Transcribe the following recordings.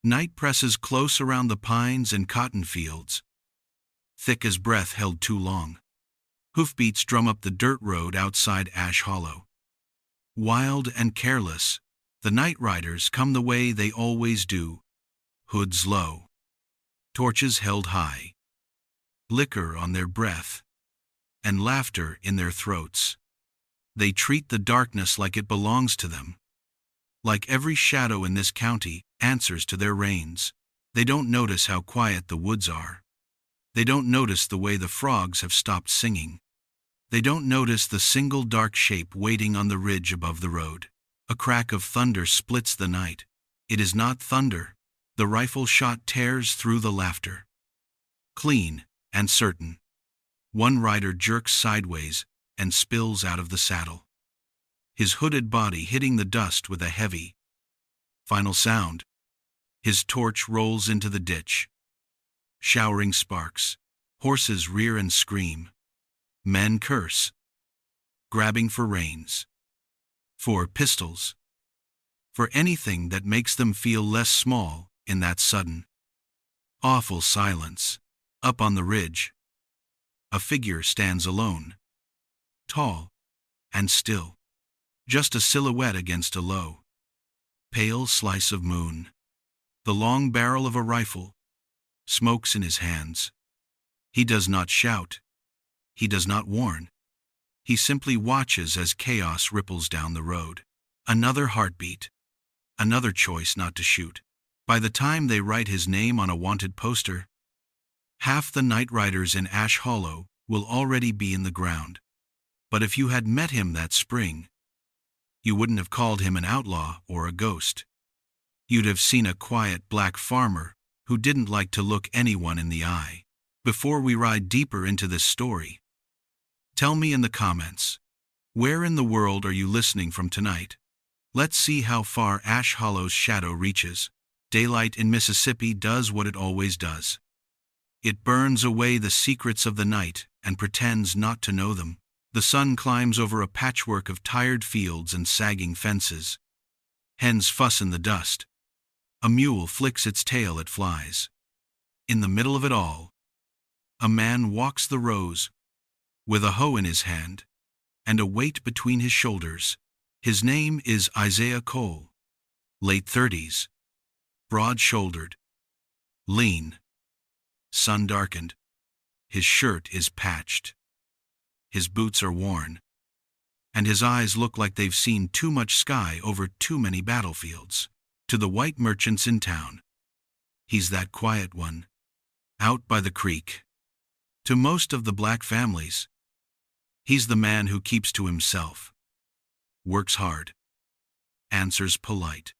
Night presses close around the pines and cotton fields, thick as breath held too long. Hoofbeats drum up the dirt road outside Ash Hollow. Wild and careless, the night riders come the way they always do, hoods low, torches held high, liquor on their breath, and laughter in their throats. They treat the darkness like it belongs to them. Like every shadow in this county answers to their reins. They don't notice how quiet the woods are. They don't notice the way the frogs have stopped singing. They don't notice the single dark shape waiting on the ridge above the road. A crack of thunder splits the night. It is not thunder. The rifle shot tears through the laughter. Clean and certain. One rider jerks sideways and spills out of the saddle, his hooded body hitting the dust with a heavy, final sound. His torch rolls into the ditch. Showering sparks. Horses rear and scream. Men curse, grabbing for reins, for pistols, for anything that makes them feel less small in that sudden, awful silence. Up on the ridge, a figure stands alone, tall and still, just a silhouette against a low, pale slice of moon. The long barrel of a rifle smokes in his hands. He does not shout. He does not warn. He simply watches as chaos ripples down the road. Another heartbeat. Another choice not to shoot. By the time they write his name on a wanted poster, half the night riders in Ash Hollow will already be in the ground. But if you had met him that spring, you wouldn't have called him an outlaw or a ghost. You'd have seen a quiet black farmer who didn't like to look anyone in the eye. Before we ride deeper into this story, tell me in the comments, where in the world are you listening from tonight? Let's see how far Ash Hollow's shadow reaches. Daylight in Mississippi does what it always does. It burns away the secrets of the night and pretends not to know them. The sun climbs over a patchwork of tired fields and sagging fences. Hens fuss in the dust. A mule flicks its tail at flies. In the middle of it all, a man walks the rows, with a hoe in his hand, and a weight between his shoulders. His name is Isaiah Cole, late 30s, broad-shouldered, lean, sun-darkened. His shirt is patched. His boots are worn, and his eyes look like they've seen too much sky over too many battlefields. To the white merchants in town, he's that quiet one, out by the creek. To most of the black families, he's the man who keeps to himself, works hard, answers polite,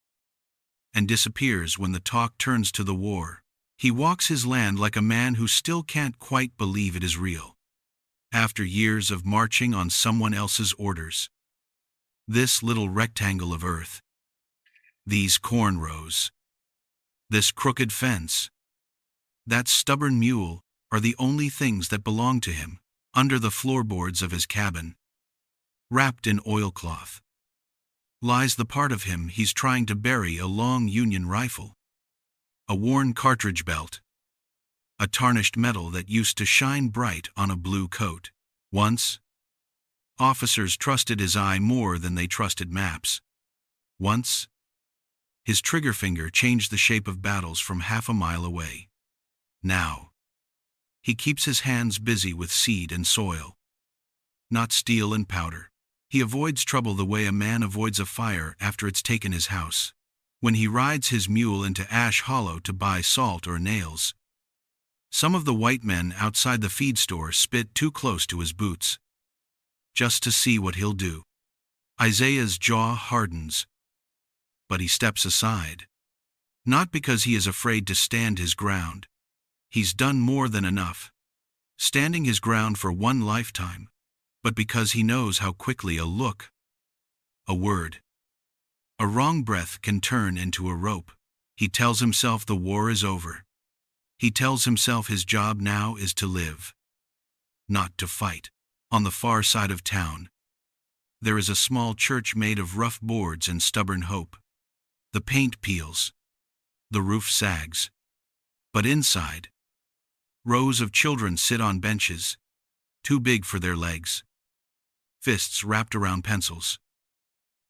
and disappears when the talk turns to the war. He walks his land like a man who still can't quite believe it is real. After years of marching on someone else's orders, this little rectangle of earth, these corn rows, this crooked fence, that stubborn mule are the only things that belong to him. Under the floorboards of his cabin, wrapped in oilcloth, lies the part of him he's trying to bury: a long Union rifle, a worn cartridge belt, a tarnished medal that used to shine bright on a blue coat. Once, officers trusted his eye more than they trusted maps. Once, his trigger finger changed the shape of battles from half a mile away. Now, he keeps his hands busy with seed and soil, not steel and powder. He avoids trouble the way a man avoids a fire after it's taken his house. When he rides his mule into Ash Hollow to buy salt or nails, some of the white men outside the feed store spit too close to his boots, just to see what he'll do. Isaiah's jaw hardens, but he steps aside. Not because he is afraid to stand his ground. He's done more than enough, standing his ground for one lifetime, but because he knows how quickly a look, a word, a wrong breath can turn into a rope. He tells himself the war is over. He tells himself his job now is to live, not to fight. On the far side of town, there is a small church made of rough boards and stubborn hope. The paint peels, The roof sags. But inside, rows of children sit on benches, too big for their legs. Fists wrapped around pencils.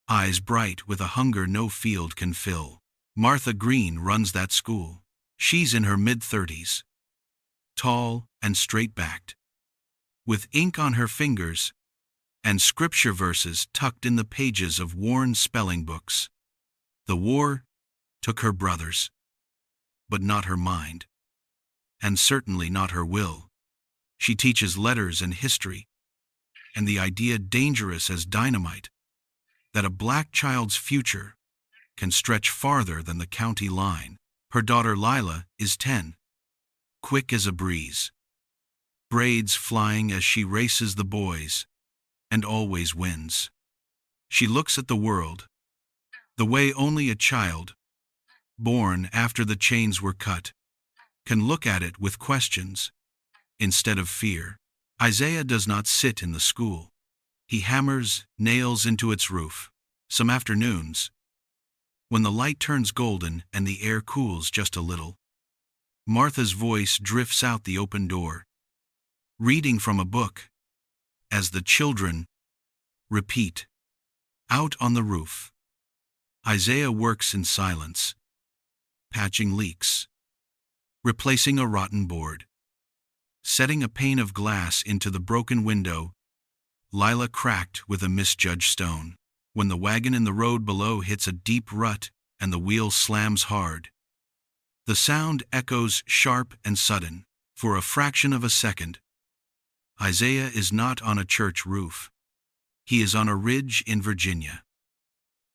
Eyes bright with a hunger no field can fill. Martha Green runs that school. She's in her mid-30s. Tall and straight-backed. With ink on her fingers and scripture verses tucked in the pages of worn spelling books. The war took her brothers, but not her mind, and certainly not her will. She teaches letters and history, and the idea dangerous as dynamite, that a black child's future can stretch farther than the county line. Her daughter Lila is 10, quick as a breeze, braids flying as she races the boys, and always wins. She looks at the world the way only a child, born after the chains were cut, can look at it with questions instead of fear. Isaiah does not sit in the school. He hammers nails into its roof. Some afternoons, when the light turns golden and the air cools just a little, Martha's voice drifts out the open door, reading from a book, as the children repeat. Out on the roof, Isaiah works in silence, patching leaks, replacing a rotten board, setting a pane of glass into the broken window Lila cracked with a misjudged stone. When the wagon in the road below hits a deep rut and the wheel slams hard, the sound echoes sharp and sudden. For a fraction of a second, Isaiah is not on a church roof. He is on a ridge in Virginia.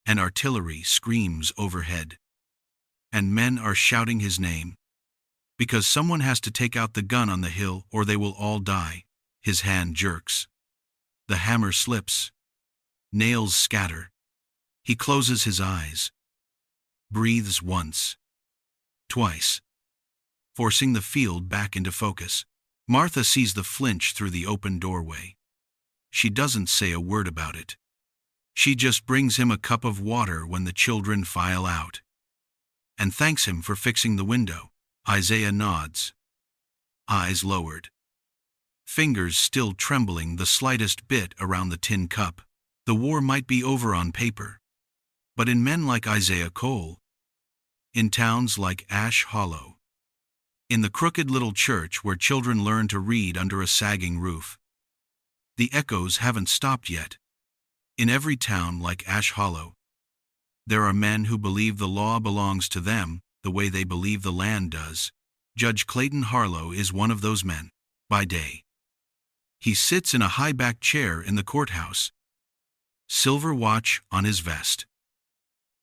And artillery screams overhead. And men are shouting his name, because someone has to take out the gun on the hill or they will all die. His hand jerks. The hammer slips. Nails scatter. He closes his eyes. Breathes once. Twice. Forcing the field back into focus. Martha sees the flinch through the open doorway. She doesn't say a word about it. She just brings him a cup of water when the children file out, and thanks him for fixing the window. Isaiah nods, eyes lowered, fingers still trembling the slightest bit around the tin cup. The war might be over on paper, but in men like Isaiah Cole, in towns like Ash Hollow, in the crooked little church where children learn to read under a sagging roof, the echoes haven't stopped yet. In every town like Ash Hollow, there are men who believe the law belongs to them the way they believe the land does. Judge Clayton Harlow is one of those men. By day, he sits in a high-backed chair in the courthouse, silver watch on his vest,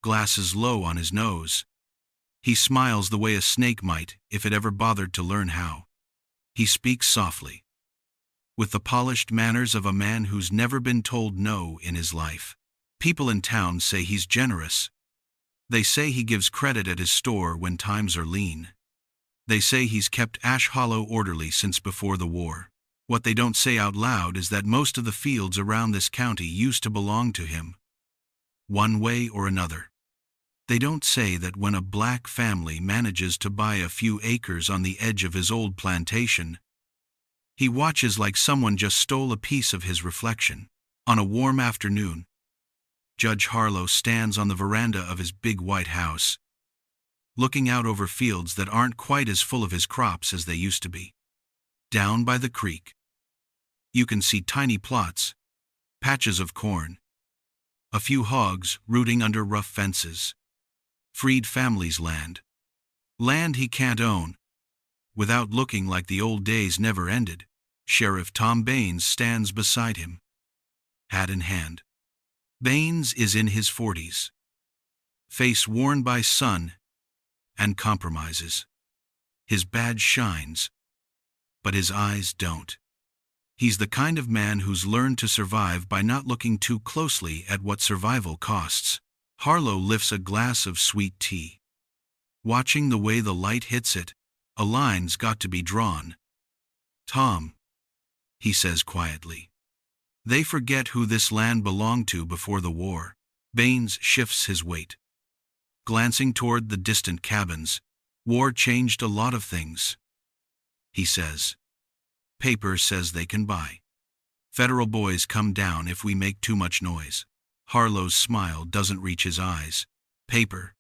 glasses low on his nose. He smiles the way a snake might if it ever bothered to learn how. He speaks softly, with the polished manners of a man who's never been told no in his life. People in town say he's generous. They say he gives credit at his store when times are lean. They say he's kept Ash Hollow orderly since before the war. What they don't say out loud is that most of the fields around this county used to belong to him, one way or another. They don't say that when a black family manages to buy a few acres on the edge of his old plantation, he watches like someone just stole a piece of his reflection. On a warm afternoon, Judge Harlow stands on the veranda of his big white house, looking out over fields that aren't quite as full of his crops as they used to be. Down by the creek, you can see tiny plots, patches of corn, a few hogs rooting under rough fences. Freed families' land. Land he can't own, without looking like the old days never ended. Sheriff Tom Baines stands beside him, hat in hand. Baines is in his 40s, face worn by sun and compromises. His badge shines, but his eyes don't. He's the kind of man who's learned to survive by not looking too closely at what survival costs. Harlow lifts a glass of sweet tea. Watching the way the light hits it, a line's got to be drawn. Tom, he says quietly, they forget who this land belonged to before the war. Baines shifts his weight. glancing toward the distant cabins. War changed a lot of things, he says. Paper says they can buy. Federal boys come down if we make too much noise. Harlow's smile doesn't reach his eyes. Paper,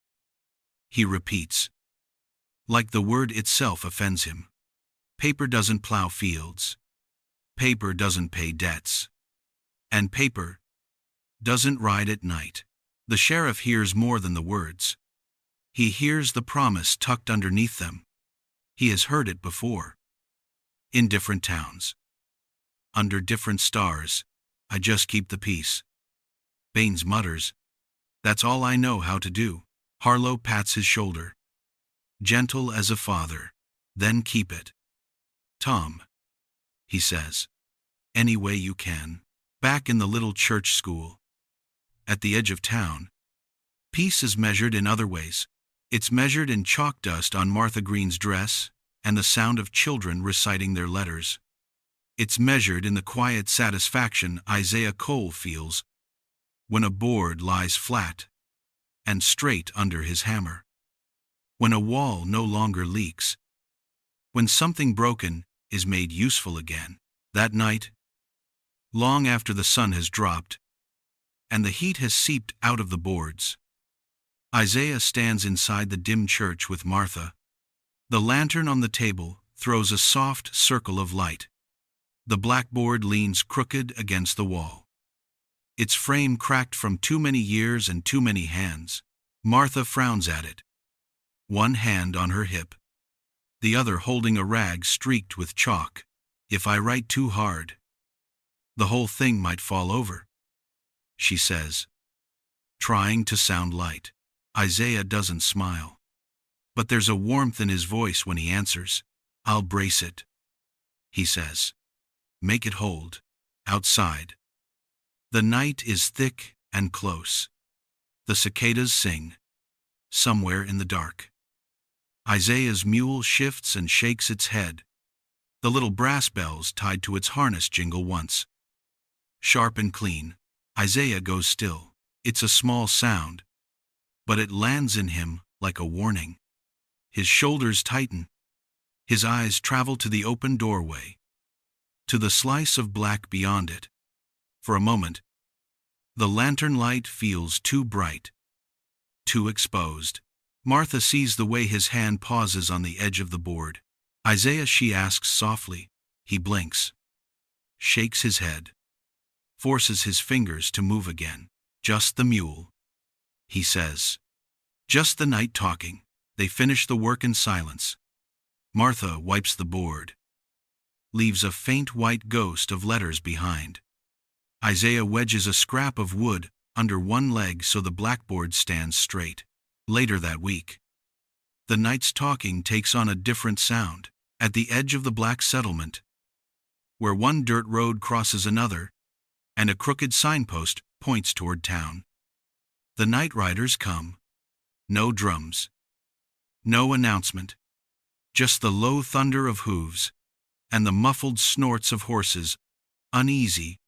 he repeats, like the word itself offends him. Paper doesn't plow fields. Paper doesn't pay debts. And paper doesn't ride at night. The sheriff hears more than the words. He hears the promise tucked underneath them. He has heard it before. In different towns. Under different stars. I just keep the peace. Baines mutters. That's all I know how to do. Harlow pats his shoulder. Gentle as a father. Then keep it. Tom, he says. Any way you can. Back in the little church school. At the edge of town. Peace is measured in other ways. It's measured in chalk dust on Martha Green's dress, and the sound of children reciting their letters. It's measured in the quiet satisfaction Isaiah Cole feels when a board lies flat and straight under his hammer. When a wall no longer leaks. When something broken is made useful again. That night, long after the sun has dropped, and the heat has seeped out of the boards, Isaiah stands inside the dim church with Martha. The lantern on the table throws a soft circle of light. The blackboard leans crooked against the wall. Its frame cracked from too many years and too many hands. Martha frowns at it. One hand on her hip. The other holding a rag streaked with chalk. If I write too hard, the whole thing might fall over, she says, trying to sound light. Isaiah doesn't smile. But there's a warmth in his voice when he answers. I'll brace it, he says. Make it hold. Outside. The night is thick and close. The cicadas sing. Somewhere in the dark. Isaiah's mule shifts and shakes its head. The little brass bells tied to its harness jingle once. Sharp and clean. Isaiah goes still. It's a small sound, but it lands in him like a warning. His shoulders tighten. His eyes travel to the open doorway, to the slice of black beyond it. For a moment, the lantern light feels too bright, too exposed. Martha sees the way his hand pauses on the edge of the board. Isaiah, she asks softly. He blinks, shakes his head, forces his fingers to move again. Just the mule, he says. Just the night talking. They finish the work in silence. Martha wipes the board, leaves a faint white ghost of letters behind. Isaiah wedges a scrap of wood under one leg so the blackboard stands straight. Later that week, the night's talking takes on a different sound. At the edge of the black settlement, where one dirt road crosses another, and a crooked signpost points toward town. The night riders come. No drums. No announcement. Just the low thunder of hooves, and the muffled snorts of horses, uneasy,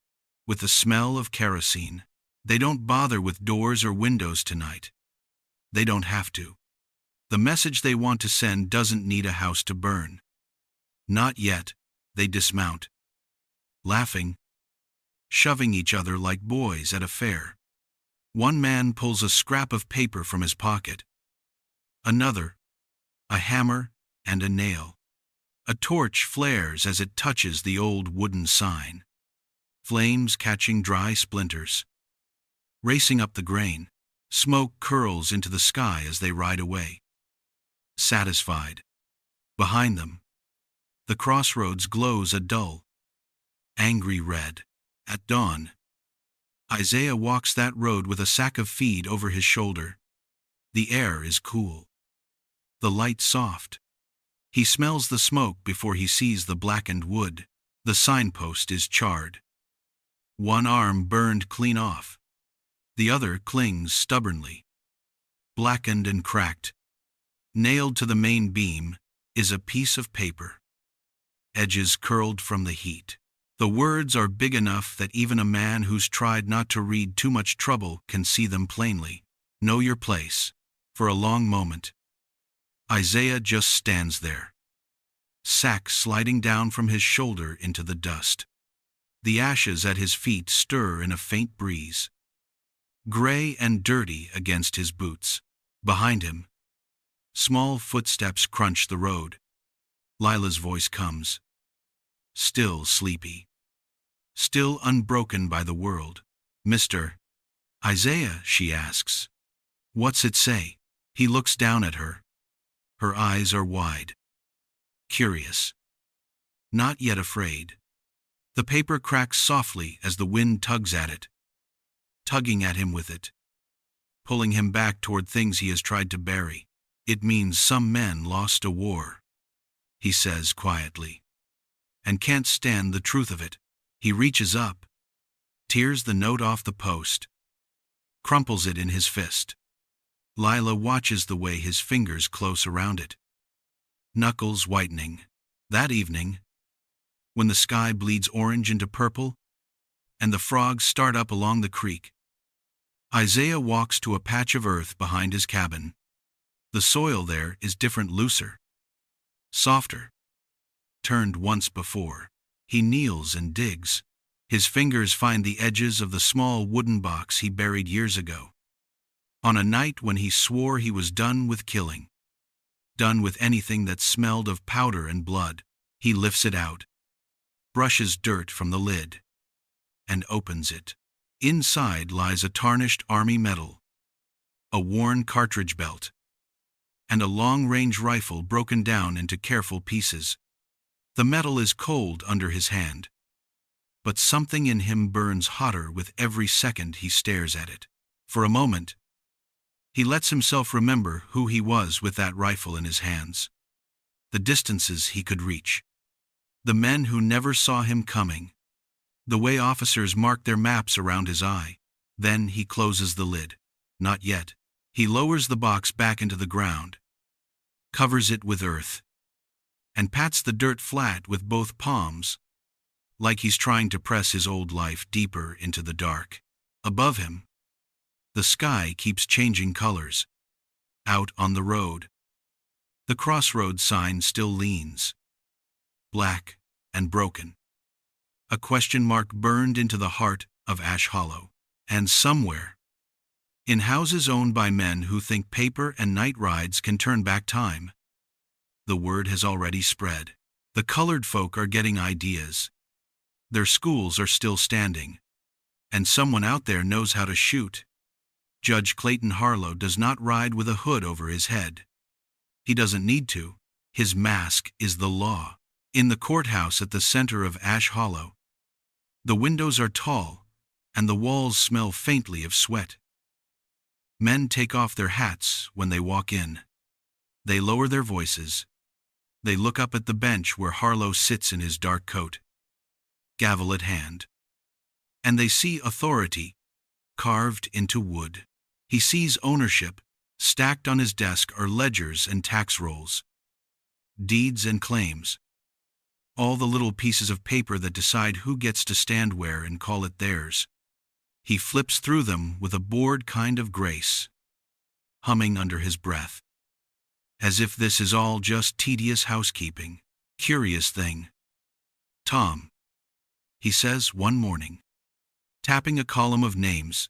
with the smell of kerosene. They don't bother with doors or windows tonight. They don't have to. The message they want to send doesn't need a house to burn. Not yet. They dismount, laughing, shoving each other like boys at a fair. One man pulls a scrap of paper from his pocket. Another, a hammer and a nail. A torch flares as it touches the old wooden sign. Flames catching dry splinters. Racing up the grain, smoke curls into the sky as they ride away. Satisfied. Behind them, the crossroads glows a dull, angry red. At dawn, Isaiah walks that road with a sack of feed over his shoulder. The air is cool. The light soft. He smells the smoke before he sees the blackened wood. The signpost is charred. One arm burned clean off. The other clings stubbornly. Blackened and cracked. Nailed to the main beam is a piece of paper. Edges curled from the heat. The words are big enough that even a man who's tried not to read too much trouble can see them plainly. Know your place. For a long moment, Isaiah just stands there, sack sliding down from his shoulder into the dust. The ashes at his feet stir in a faint breeze, gray and dirty against his boots. Behind him, small footsteps crunch the road. Lila's voice comes, still sleepy, still unbroken by the world. "Mr. Isaiah," she asks. "What's it say?" He looks down at her. Her eyes are wide, curious, not yet afraid. The paper cracks softly as the wind tugs at it, tugging at him with it, pulling him back toward things he has tried to bury. "It means some men lost a war," he says quietly, "and can't stand the truth of it." He reaches up, tears the note off the post, crumples it in his fist. Lila watches the way his fingers close around it, knuckles whitening. That evening, when the sky bleeds orange into purple, and the frogs start up along the creek, Isaiah walks to a patch of earth behind his cabin. The soil there is different, looser, softer, turned once before. He kneels and digs. His fingers find the edges of the small wooden box he buried years ago. On a night when he swore he was done with killing, done with anything that smelled of powder and blood, he lifts it out, brushes dirt from the lid, and opens it. Inside lies a tarnished army medal, a worn cartridge belt, and a long-range rifle broken down into careful pieces. The metal is cold under his hand, but something in him burns hotter with every second he stares at it. For a moment, he lets himself remember who he was with that rifle in his hands, the distances he could reach, the men who never saw him coming, the way officers marked their maps around his eye. Then he closes the lid. Not yet. He lowers the box back into the ground, covers it with earth, and pats the dirt flat with both palms, like he's trying to press his old life deeper into the dark. Above him, the sky keeps changing colors. Out on the road, the crossroads sign still leans, black and broken. A question mark burned into the heart of Ash Hollow. And somewhere, in houses owned by men who think paper and night rides can turn back time, the word has already spread. The colored folk are getting ideas. Their schools are still standing, and someone out there knows how to shoot. Judge Clayton Harlow does not ride with a hood over his head. He doesn't need to. His mask is the law. In the courthouse at the center of Ash Hollow, the windows are tall, and the walls smell faintly of sweat. Men take off their hats when they walk in. They lower their voices. They look up at the bench where Harlow sits in his dark coat, gavel at hand. And they see authority carved into wood. He sees ownership. Stacked on his desk are ledgers and tax rolls, deeds and claims, all the little pieces of paper that decide who gets to stand where and call it theirs. He flips through them with a bored kind of grace, humming under his breath, as if this is all just tedious housekeeping. Curious thing. "Tom," he says one morning, tapping a column of names.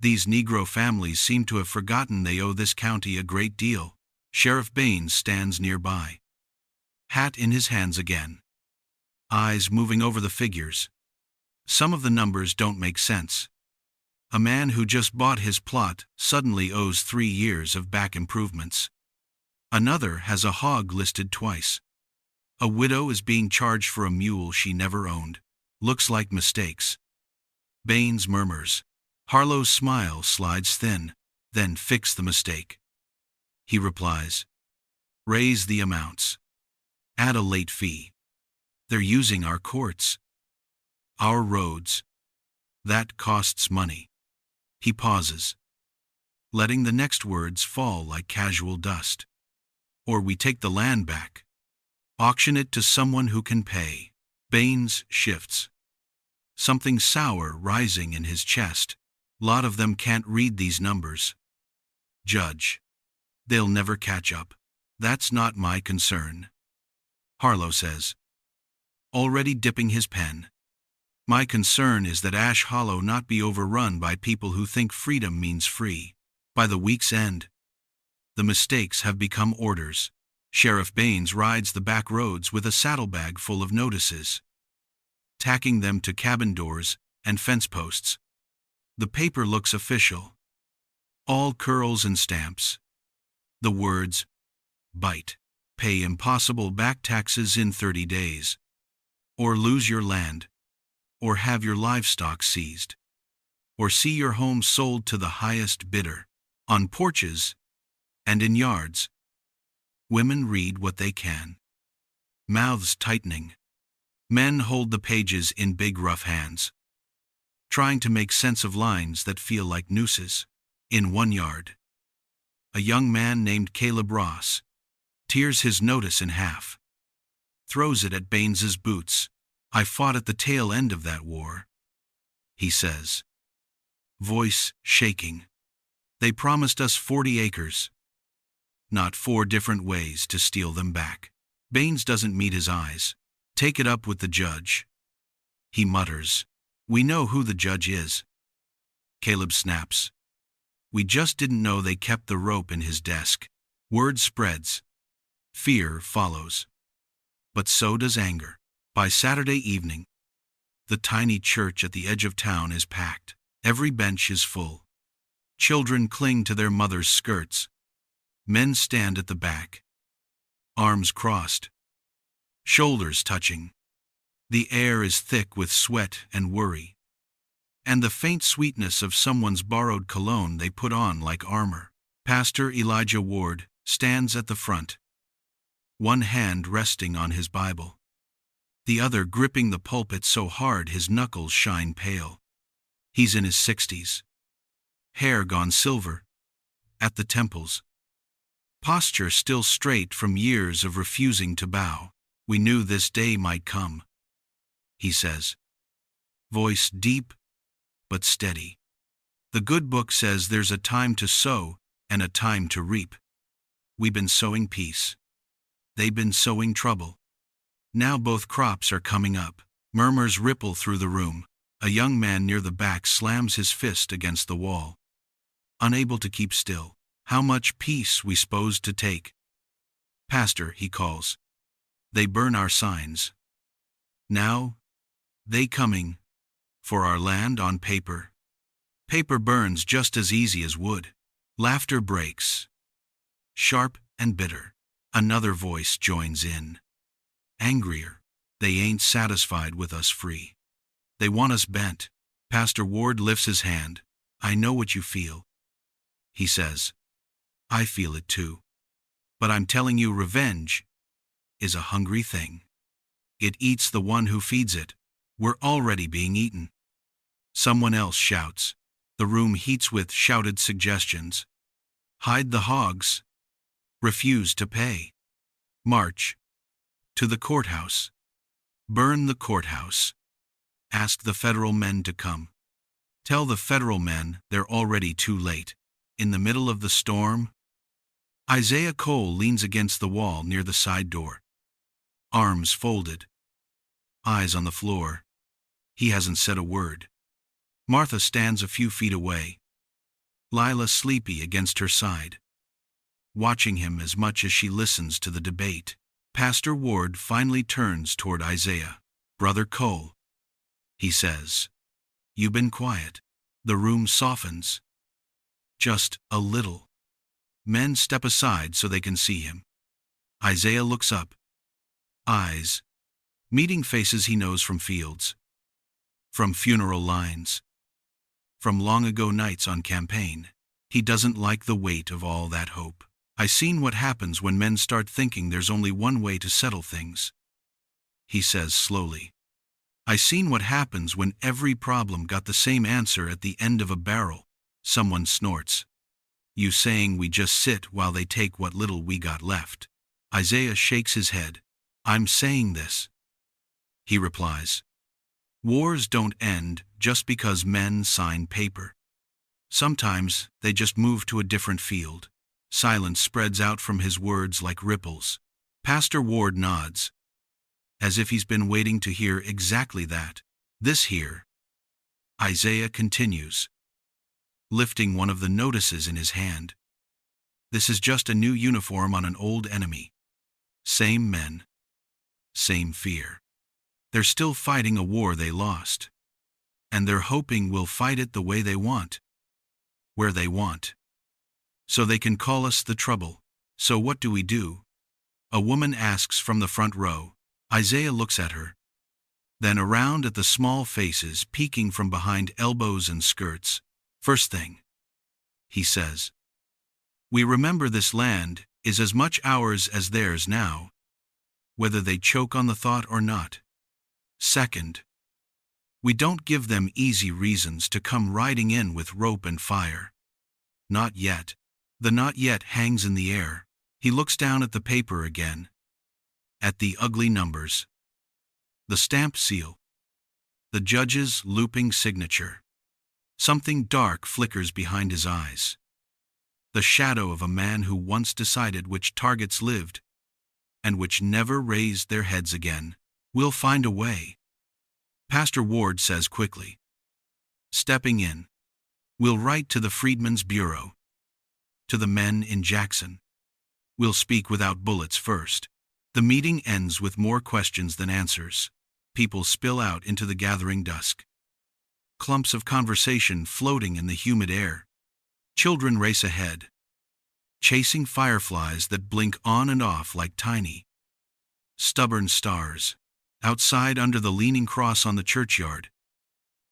"These Negro families seem to have forgotten they owe this county a great deal." Sheriff Baines stands nearby, hat in his hands again, eyes moving over the figures. Some of the numbers don't make sense. A man who just bought his plot suddenly owes 3 years of back improvements. Another has a hog listed twice. A widow is being charged for a mule she never owned. Looks like mistakes. Baines murmurs. Harlow's smile slides thin. "Then fix the mistake," he replies. "Raise the amounts. Add a late fee. They're using our courts, our roads. That costs money." He pauses, letting the next words fall like casual dust. "Or we take the land back, auction it to someone who can pay." Baines shifts, something sour rising in his chest. "Lot of them can't read these numbers. Judge, They'll never catch up. That's not my concern, Harlow says, already dipping his pen. My concern is that Ash Hollow not be overrun by people who think freedom means free. By the week's end, the mistakes have become orders. Sheriff Baines rides the back roads with a saddlebag full of notices, tacking them to cabin doors and fence posts. The paper looks official. All curls and stamps. The words, bite, pay impossible back taxes in 30 days, or lose your land, or have your livestock seized, or see your home sold to the highest bidder. On porches and in yards, women read what they can, mouths tightening. Men hold the pages in big rough hands, trying to make sense of lines that feel like nooses. In one yard, a young man named Caleb Ross tears his notice in half, throws it at Baines's boots. I fought at the tail end of that war, he says, voice shaking. They promised us 40 acres, not 4 different ways to steal them back. Baines doesn't meet his eyes. Take it up with the judge, he mutters. We know who the judge is. Caleb snaps. We just didn't know they kept the rope in his desk. Word spreads. Fear follows. But so does anger. By Saturday evening, the tiny church at the edge of town is packed. Every bench is full. Children cling to their mothers' skirts. Men stand at the back, arms crossed, shoulders touching. The air is thick with sweat and worry, and the faint sweetness of someone's borrowed cologne they put on like armor. Pastor Elijah Ward stands at the front, one hand resting on his Bible, the other gripping the pulpit so hard his knuckles shine pale. He's in his 60s, hair gone silver at the temples, posture still straight from years of refusing to bow. We knew this day might come, he says, voice deep but steady. The good book says there's a time to sow and a time to reap. We've been sowing peace. They've been sowing trouble. Now both crops are coming up. Murmurs ripple through the room. A young man near the back slams his fist against the wall, unable to keep still. How much peace we supposed to take? Pastor, he calls. They burn our signs. Now, they coming for our land on paper. Paper burns just as easy as wood. Laughter breaks, sharp and bitter. Another voice joins in, angrier. They ain't satisfied with us free. They want us bent. Pastor Ward lifts his hand. I know what you feel, he says. I feel it too. But I'm telling you, revenge is a hungry thing. It eats the one who feeds it. We're already being eaten. Someone else shouts. The room heats with shouted suggestions. Hide the hogs. Refuse to pay. March to the courthouse. Burn the courthouse. Ask the federal men to come. Tell the federal men they're already too late. In the middle of the storm, Isaiah Cole leans against the wall near the side door, arms folded, eyes on the floor. He hasn't said a word. Martha stands a few feet away, Lila sleepy against her side, watching him as much as she listens to the debate. Pastor Ward finally turns toward Isaiah. Brother Cole, he says, you've been quiet. The room softens. Just a little. Men step aside so they can see him. Isaiah looks up. Eyes, meeting faces he knows from fields, from funeral lines, from long ago nights on campaign. He doesn't like the weight of all that hope. I seen what happens when men start thinking there's only one way to settle things, he says slowly. I seen what happens when every problem got the same answer at the end of a barrel. Someone snorts. You saying we just sit while they take what little we got left? Isaiah shakes his head. I'm saying this, he replies. Wars don't end just because men sign paper. Sometimes they just move to a different field. Silence spreads out from his words like ripples. Pastor Ward nods, as if he's been waiting to hear exactly that. This here. Isaiah continues, lifting one of the notices in his hand. This is just a new uniform on an old enemy. Same men. Same fear. They're still fighting a war they lost. And they're hoping we'll fight it the way they want. Where they want. So they can call us the trouble. So what do we do? A woman asks from the front row. Isaiah looks at her. Then around at the small faces peeking from behind elbows and skirts. First thing, he says, we remember this land is as much ours as theirs now, whether they choke on the thought or not. Second, we don't give them easy reasons to come riding in with rope and fire. Not yet. The not yet hangs in the air. He looks down at the paper again. At the ugly numbers. The stamp seal. The judge's looping signature. Something dark flickers behind his eyes. The shadow of a man who once decided which targets lived, and which never raised their heads again. We'll find a way. Pastor Ward says quickly. Stepping in. We'll write to the Freedmen's Bureau. To the men in Jackson. We'll speak without bullets first. The meeting ends with more questions than answers. People spill out into the gathering dusk. Clumps of conversation floating in the humid air. Children race ahead, chasing fireflies that blink on and off like tiny, stubborn stars. Outside under the leaning cross on the churchyard,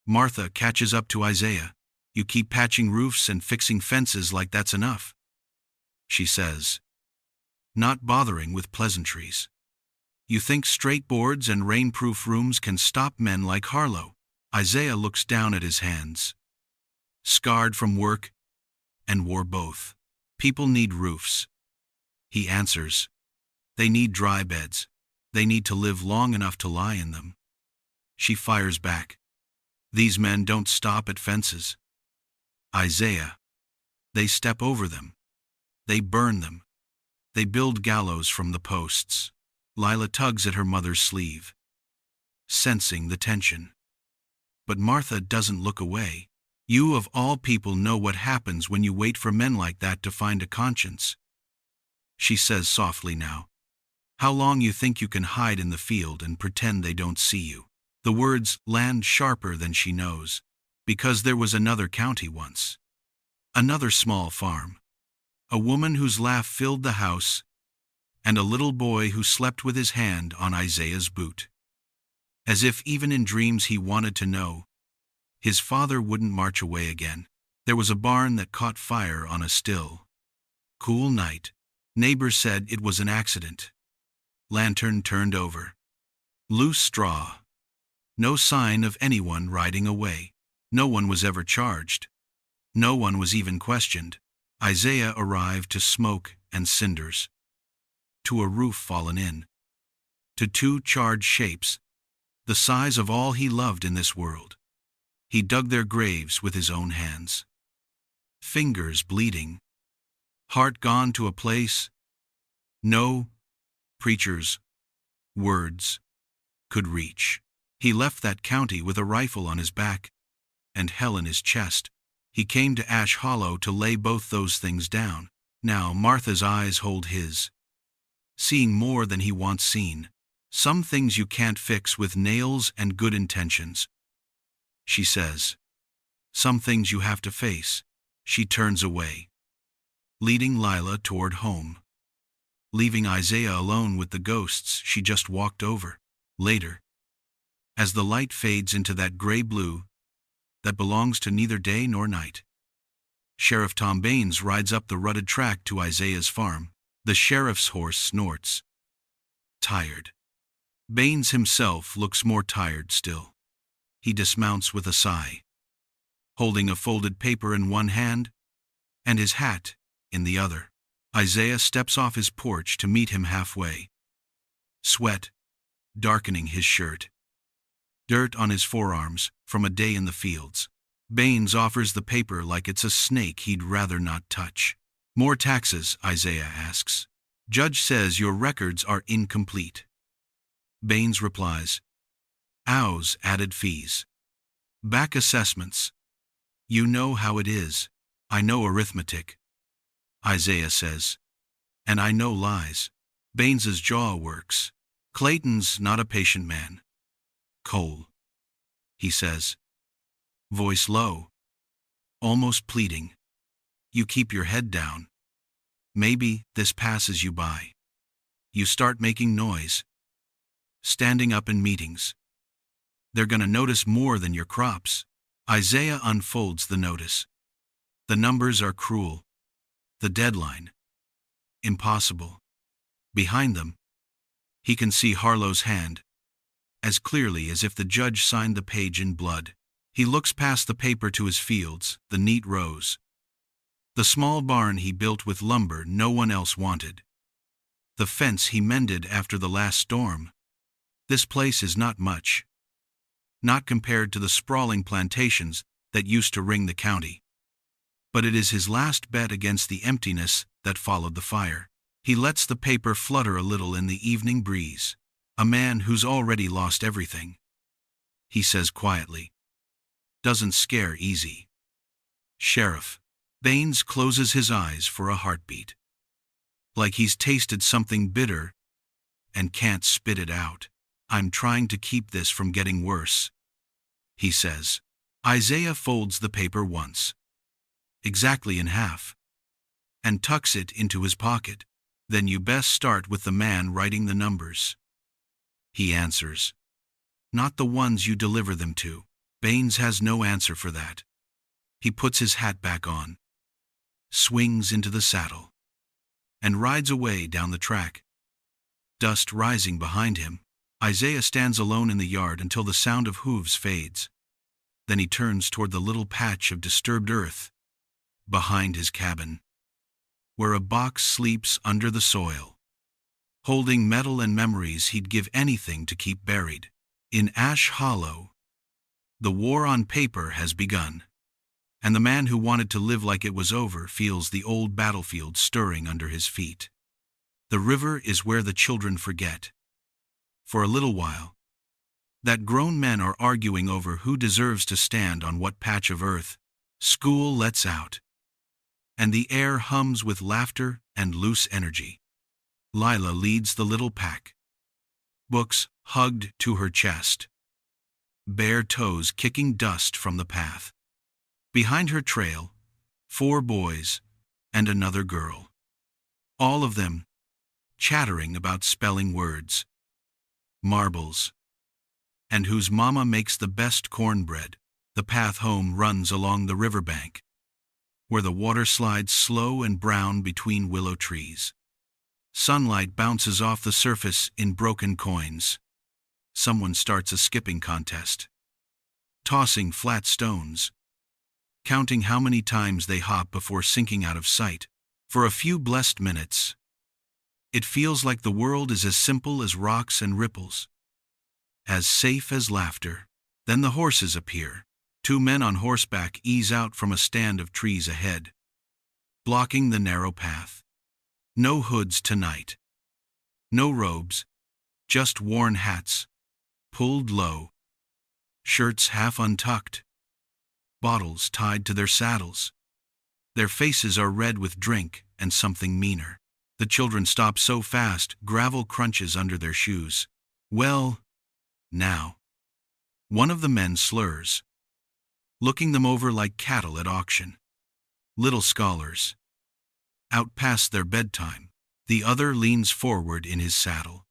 Martha catches up to Isaiah. You keep patching roofs and fixing fences like that's enough, she says, not bothering with pleasantries. You think straight boards and rainproof rooms can stop men like Harlow? Isaiah looks down at his hands, scarred from work and war both. People need roofs, he answers. They need dry beds. They need to live long enough to lie in them. She fires back. These men don't stop at fences. Isaiah. They step over them. They burn them. They build gallows from the posts. Lila tugs at her mother's sleeve, sensing the tension. But Martha doesn't look away. You of all people know what happens when you wait for men like that to find a conscience, she says softly now. How long you think you can hide in the field and pretend they don't see you? The words land sharper than she knows, because there was another county once. Another small farm. A woman whose laugh filled the house, and a little boy who slept with his hand on Isaiah's boot. As if even in dreams he wanted to know. His father wouldn't march away again. There was a barn that caught fire on a still, cool night. Neighbors said it was an accident. Lantern turned over. Loose straw. No sign of anyone riding away. No one was ever charged. No one was even questioned. Isaiah arrived to smoke and cinders. To a roof fallen in. To two charred shapes, the size of all he loved in this world. He dug their graves with his own hands. Fingers bleeding. Heart gone to a place no preacher's words could reach. He left that county with a rifle on his back and hell in his chest. He came to Ash Hollow to lay both those things down. Now Martha's eyes hold his, seeing more than he wants seen. Some things you can't fix with nails and good intentions, she says. Some things you have to face. She turns away, leading Lila toward home, leaving Isaiah alone with the ghosts she just walked over. Later, as the light fades into that gray blue that belongs to neither day nor night, Sheriff Tom Baines rides up the rutted track to Isaiah's farm. The sheriff's horse snorts. Tired. Baines himself looks more tired still. He dismounts with a sigh, holding a folded paper in one hand and his hat in the other. Isaiah steps off his porch to meet him halfway. Sweat darkening his shirt. Dirt on his forearms from a day in the fields. Baines offers the paper like it's a snake he'd rather not touch. More taxes, Isaiah asks. Judge says your records are incomplete. Baines replies, Ows, added fees. Back assessments. You know how it is. I know arithmetic. Isaiah says. And I know lies. Baines's jaw works. Clayton's not a patient man. Cole. He says. Voice low. Almost pleading. You keep your head down. Maybe this passes you by. You start making noise. Standing up in meetings. They're gonna notice more than your crops. Isaiah unfolds the notice. The numbers are cruel. The deadline. Impossible. Behind them, he can see Harlow's hand, as clearly as if the judge signed the page in blood. He looks past the paper to his fields, the neat rows. The small barn he built with lumber no one else wanted. The fence he mended after the last storm. This place is not much. Not compared to the sprawling plantations that used to ring the county. But it is his last bet against the emptiness that followed the fire. He lets the paper flutter a little in the evening breeze. A man who's already lost everything. He says quietly. Doesn't scare easy. Sheriff. Baines closes his eyes for a heartbeat. Like he's tasted something bitter and can't spit it out. I'm trying to keep this from getting worse, he says. Isaiah folds the paper once. Exactly in half. And tucks it into his pocket. Then you best start with the man writing the numbers. He answers. Not the ones you deliver them to. Baines has no answer for that. He puts his hat back on. Swings into the saddle. And rides away down the track. Dust rising behind him. Isaiah stands alone in the yard until the sound of hooves fades. Then he turns toward the little patch of disturbed earth behind his cabin, where a box sleeps under the soil, holding metal and memories he'd give anything to keep buried. In Ash Hollow, the war on paper has begun, and the man who wanted to live like it was over feels the old battlefield stirring under his feet. The river is where the children forget. For a little while, that grown men are arguing over who deserves to stand on what patch of earth. School lets out, and the air hums with laughter and loose energy. Lila leads the little pack, books hugged to her chest, bare toes kicking dust from the path. Behind her trail, 4 boys and another girl. All of them chattering about spelling words, marbles, and whose mama makes the best cornbread. The path home runs along the riverbank, where the water slides slow and brown between willow trees. Sunlight bounces off the surface in broken coins. Someone starts a skipping contest, tossing flat stones, counting how many times they hop before sinking out of sight. For a few blessed minutes, it feels like the world is as simple as rocks and ripples, as safe as laughter. Then the horses appear. 2 men on horseback ease out from a stand of trees ahead, blocking the narrow path. No hoods tonight. No robes, just worn hats, pulled low, shirts half untucked, bottles tied to their saddles. Their faces are red with drink and something meaner. The children stop so fast, gravel crunches under their shoes. Well, now. One of the men slurs, looking them over like cattle at auction. Little scholars, out past their bedtime. The other leans forward in his saddle,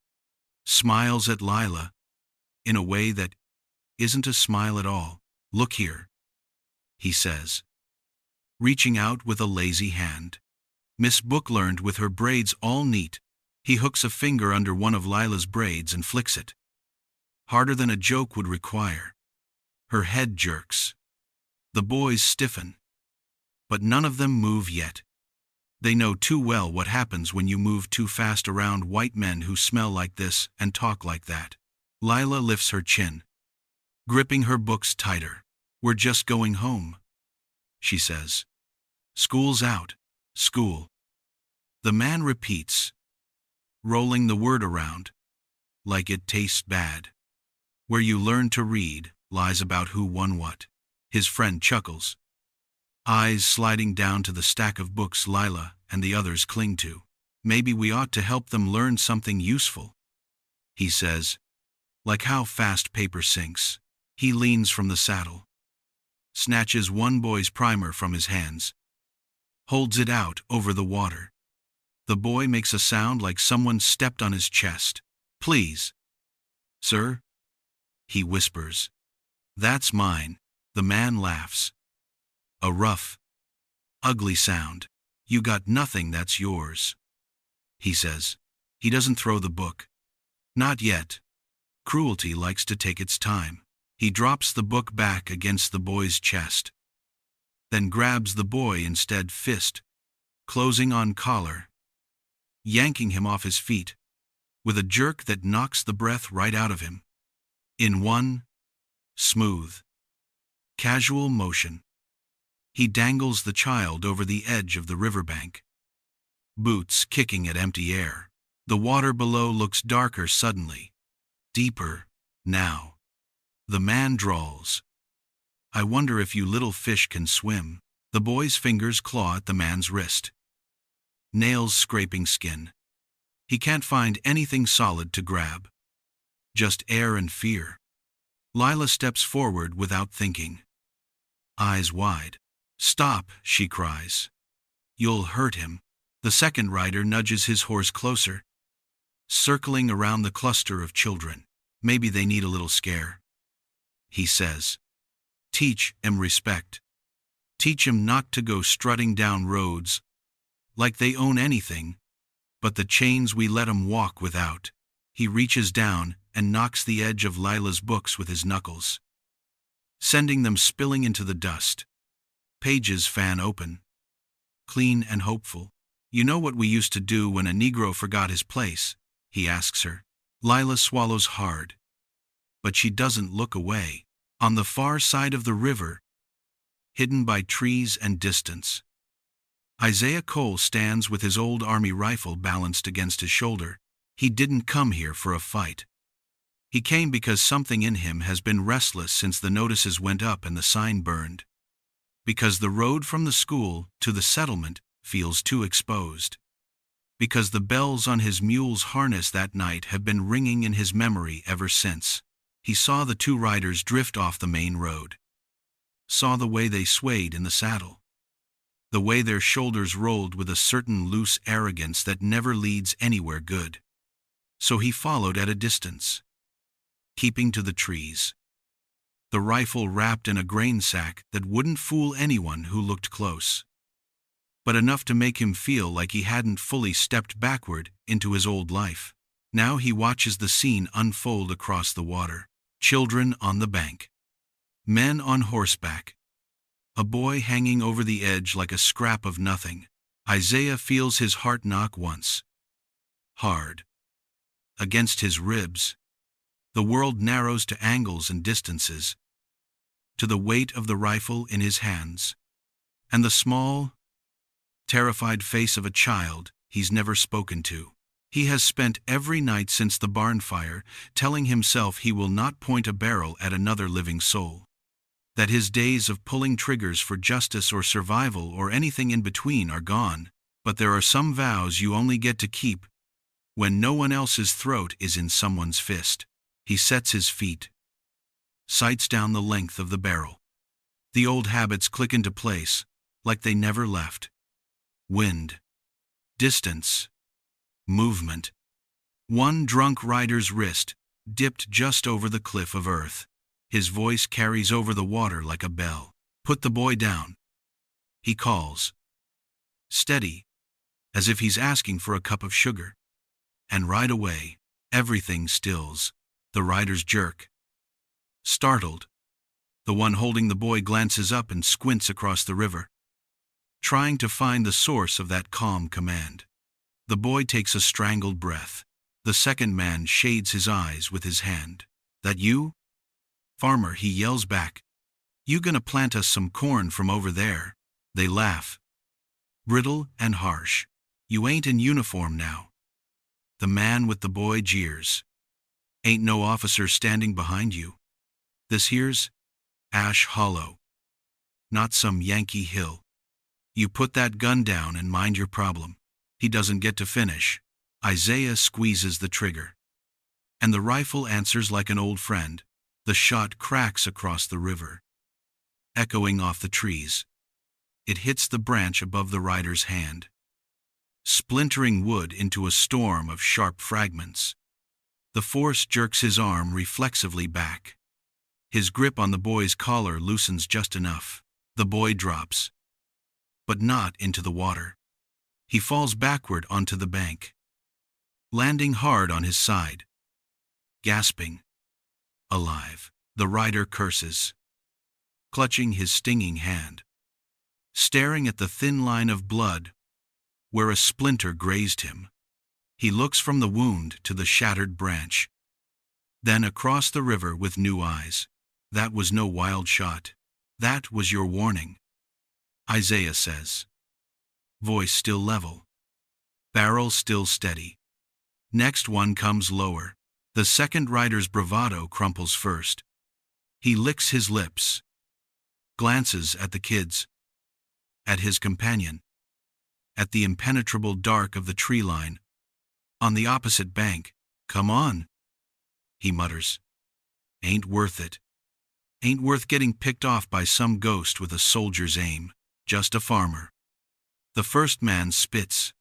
smiles at Lila, in a way that isn't a smile at all. Look here, he says, reaching out with a lazy hand. Miss Book learned with her braids all neat. He hooks a finger under one of Lila's braids and flicks it, harder than a joke would require. Her head jerks. The boys stiffen, but none of them move yet. They know too well what happens when you move too fast around white men who smell like this and talk like that. Lila lifts her chin, gripping her books tighter. We're just going home, she says. School's out. School. The man repeats, rolling the word around, like it tastes bad. Where you learn to read lies about who won what. His friend chuckles, eyes sliding down to the stack of books Lila and the others cling to. Maybe we ought to help them learn something useful, he says, like how fast paper sinks. He leans from the saddle, snatches one boy's primer from his hands, holds it out over the water. The boy makes a sound like someone stepped on his chest. Please, sir, he whispers. That's mine. The man laughs. A rough, ugly sound. You got nothing that's yours, he says. He doesn't throw the book. Not yet. Cruelty likes to take its time. He drops the book back against the boy's chest, then grabs the boy instead, fist closing on collar, yanking him off his feet with a jerk that knocks the breath right out of him. In one smooth, casual motion, he dangles the child over the edge of the riverbank, boots kicking at empty air. The water below looks darker suddenly, deeper now. The man drawls, I wonder if you little fish can swim. The boy's fingers claw at the man's wrist, nails scraping skin. He can't find anything solid to grab, just air and fear. Lila steps forward without thinking, eyes wide. Stop, she cries. You'll hurt him. The second rider nudges his horse closer, circling around the cluster of children. Maybe they need a little scare, he says. Teach 'em respect. Teach 'em not to go strutting down roads like they own anything but the chains we let 'em walk without. He reaches down and knocks the edge of Lila's books with his knuckles, sending them spilling into the dust. Pages fan open, clean and hopeful. You know what we used to do when a Negro forgot his place? He asks her. Lila swallows hard, but she doesn't look away. On the far side of the river, hidden by trees and distance, Isaiah Cole stands with his old army rifle balanced against his shoulder. He didn't come here for a fight. He came because something in him has been restless since the notices went up and the sign burned. Because the road from the school to the settlement feels too exposed. Because the bells on his mule's harness that night have been ringing in his memory ever since. He saw the two riders drift off the main road. Saw the way they swayed in the saddle. The way their shoulders rolled with a certain loose arrogance that never leads anywhere good. So he followed at a distance, keeping to the trees, the rifle wrapped in a grain sack that wouldn't fool anyone who looked close, but enough to make him feel like he hadn't fully stepped backward into his old life. Now he watches the scene unfold across the water. Children on the bank, men on horseback, a boy hanging over the edge like a scrap of nothing. Isaiah feels his heart knock once, hard, against his ribs. The world narrows to angles and distances, to the weight of the rifle in his hands, and the small, terrified face of a child he's never spoken to. He has spent every night since the barn fire telling himself he will not point a barrel at another living soul. That his days of pulling triggers for justice or survival or anything in between are gone. But there are some vows you only get to keep when no one else's throat is in someone's fist. He sets his feet, sights down the length of the barrel. The old habits click into place, like they never left. Wind, distance, movement. One drunk rider's wrist dipped just over the cliff of earth. His voice carries over the water like a bell. Put the boy down, he calls, steady, as if he's asking for a cup of sugar. And right away, everything stills. The riders jerk, startled. The one holding the boy glances up and squints across the river, trying to find the source of that calm command. The boy takes a strangled breath. The second man shades his eyes with his hand. That you? Farmer, he yells back. You gonna plant us some corn from over there? They laugh, brittle and harsh. You ain't in uniform now. The man with the boy jeers. Ain't no officer standing behind you. This here's Ash Hollow, not some Yankee hill. You put that gun down and mind your problem. He doesn't get to finish. Isaiah squeezes the trigger. And the rifle answers like an old friend. The shot cracks across the river, echoing off the trees. It hits the branch above the rider's hand, splintering wood into a storm of sharp fragments. The force jerks his arm reflexively back. His grip on the boy's collar loosens just enough. The boy drops, but not into the water. He falls backward onto the bank, landing hard on his side. Gasping, alive, the rider curses, clutching his stinging hand, staring at the thin line of blood where a splinter grazed him. He looks from the wound to the shattered branch, then across the river with new eyes. That was no wild shot. That was your warning, Isaiah says. Voice still level, barrel still steady. Next one comes lower. The second rider's bravado crumples first. He licks his lips, glances at the kids, at his companion, at the impenetrable dark of the tree line. On the opposite bank. Come on, he mutters. Ain't worth it. Ain't worth getting picked off by some ghost with a soldier's aim. Just a farmer. The first man spits,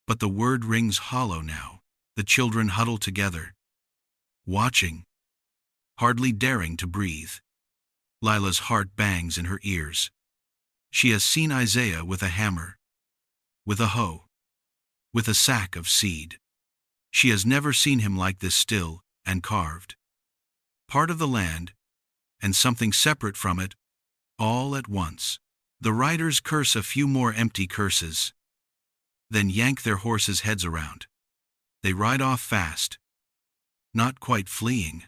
but the word rings hollow now. The children huddle together, watching, hardly daring to breathe. Lila's heart bangs in her ears. She has seen Isaiah with a hammer, with a hoe, with a sack of seed. She has never seen him like this, still and carved. Part of the land, and something separate from it, all at once. The riders curse a few more empty curses, then yank their horses' heads around. They ride off fast, not quite fleeing,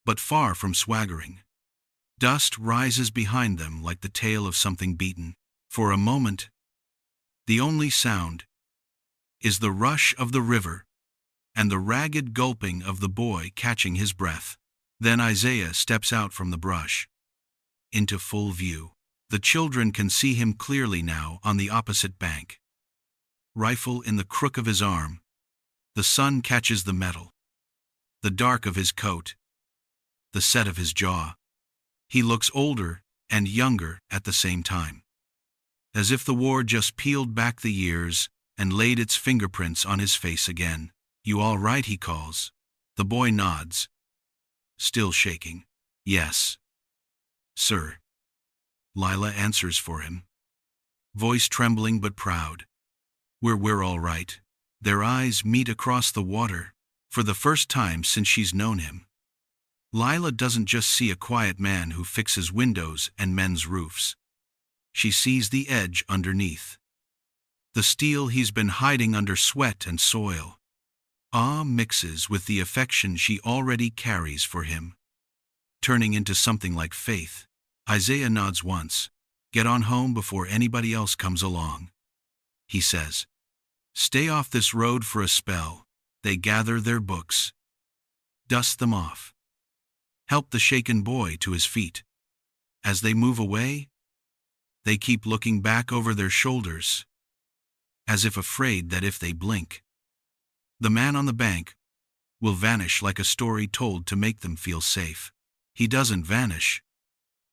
but far from swaggering. Dust rises behind them like the tail of something beaten. For a moment, the only sound is the rush of the river and the ragged gulping of the boy catching his breath. Then Isaiah steps out from the brush, into full view. The children can see him clearly now on the opposite bank. Rifle in the crook of his arm. The sun catches the metal, the dark of his coat, the set of his jaw. He looks older and younger at the same time, as if the war just peeled back the years and laid its fingerprints on his face again. You all right, he calls. The boy nods, still shaking. Yes, sir. Lila answers for him, voice trembling but proud. We're all right. Their eyes meet across the water, for the first time since she's known him. Lila doesn't just see a quiet man who fixes windows and mends roofs. She sees the edge underneath, the steel he's been hiding under sweat and soil. Awe mixes with the affection she already carries for him, turning into something like faith. Isaiah nods once. Get on home before anybody else comes along, he says. Stay off this road for a spell. They gather their books, dust them off, help the shaken boy to his feet. As they move away, they keep looking back over their shoulders, as if afraid that if they blink, the man on the bank will vanish like a story told to make them feel safe. He doesn't vanish.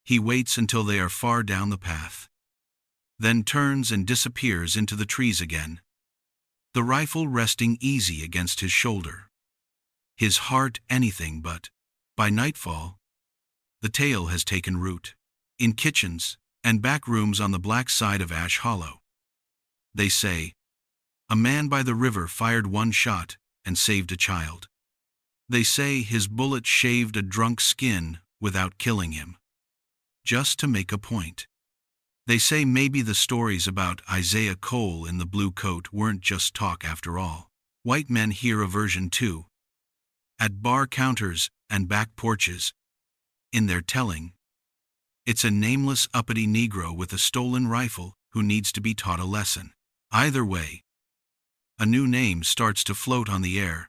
He waits until they are far down the path, then turns and disappears into the trees again, the rifle resting easy against his shoulder. His heart anything but. By nightfall, the tale has taken root. In kitchens and back rooms on the black side of Ash Hollow, they say, a man by the river fired one shot and saved a child. They say his bullet shaved a drunk's skin without killing him, just to make a point. They say maybe the stories about Isaiah Cole in the blue coat weren't just talk after all. White men hear a version too, at bar counters and back porches. In their telling, it's a nameless uppity Negro with a stolen rifle who needs to be taught a lesson. Either way, A new name starts to float on the air,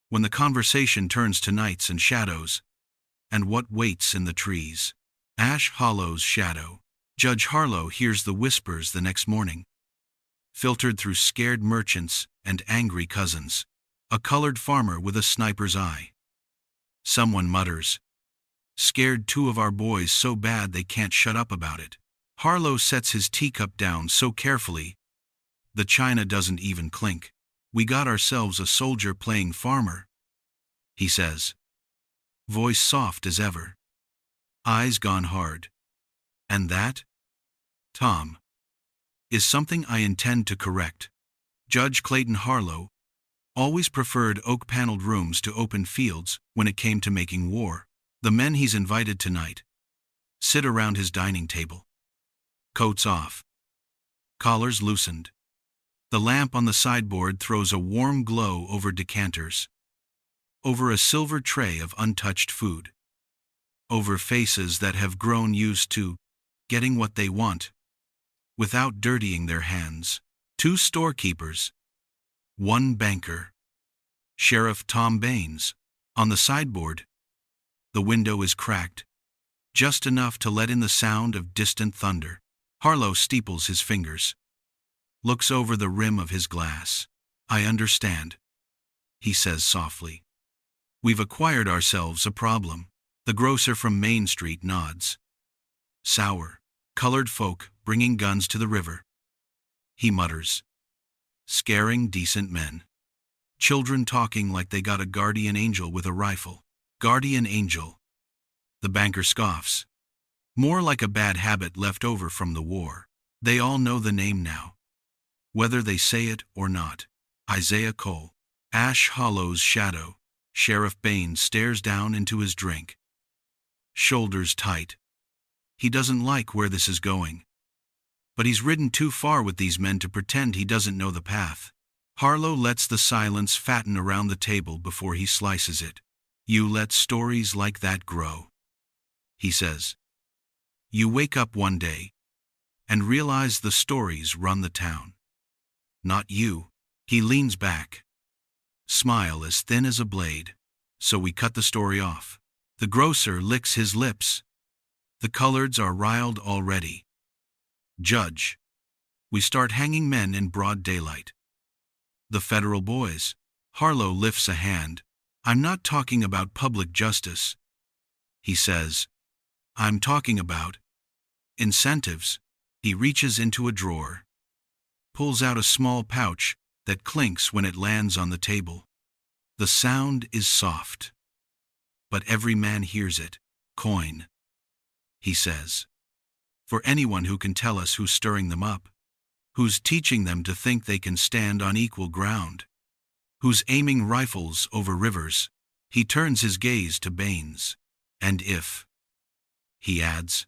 when the conversation turns to nights and shadows, and what waits in the trees. Ash Hollow's shadow. Judge Harlow hears the whispers the next morning, filtered through scared merchants and angry cousins. A colored farmer with a sniper's eye. Someone mutters, "Scared two of our boys so bad they can't shut up about it." Harlow sets his teacup down so carefully, the china doesn't even clink. "We got ourselves a soldier playing farmer," he says, voice soft as ever, eyes gone hard. "And that, Tom, is something I intend to correct." Judge Clayton Harlow always preferred oak-paneled rooms to open fields when it came to making war. The men he's invited tonight sit around his dining table, coats off, collars loosened. The lamp on the sideboard throws a warm glow over decanters, over a silver tray of untouched food, over faces that have grown used to getting what they want without dirtying their hands. Two storekeepers, one banker, Sheriff Tom Baines. On the sideboard, the window is cracked, just enough to let in the sound of distant thunder. Harlow steeples his fingers, looks over the rim of his glass. "I understand," he says softly. "We've acquired ourselves a problem." The grocer from Main Street nods. "Sour, colored folk bringing guns to the river," he mutters. "Scaring decent men. Children talking like they got a guardian angel with a rifle." Guardian angel. The banker scoffs. More like a bad habit left over from the war. They all know the name now, whether they say it or not. Isaiah Cole. Ash Hollow's shadow. Sheriff Baines stares down into his drink, shoulders tight. He doesn't like where this is going, but he's ridden too far with these men to pretend he doesn't know the path. Harlow lets the silence fatten around the table before he slices it. "You let stories like that grow," he says. "You wake up one day and realize the stories run the town. Not you." He leans back, smile as thin as a blade. "So we cut the story off." The grocer licks his lips. The coloreds are riled already. "Judge, we start hanging men in broad daylight." "The federal boys." Harlow lifts a hand. "I'm not talking about public justice," he says. "I'm talking about incentives." He reaches into a drawer, pulls out a small pouch that clinks when it lands on the table. The sound is soft, but every man hears it. "Coin," he says. "For anyone who can tell us who's stirring them up, who's teaching them to think they can stand on equal ground, who's aiming rifles over rivers." He turns his gaze to Baines. "And if," he adds,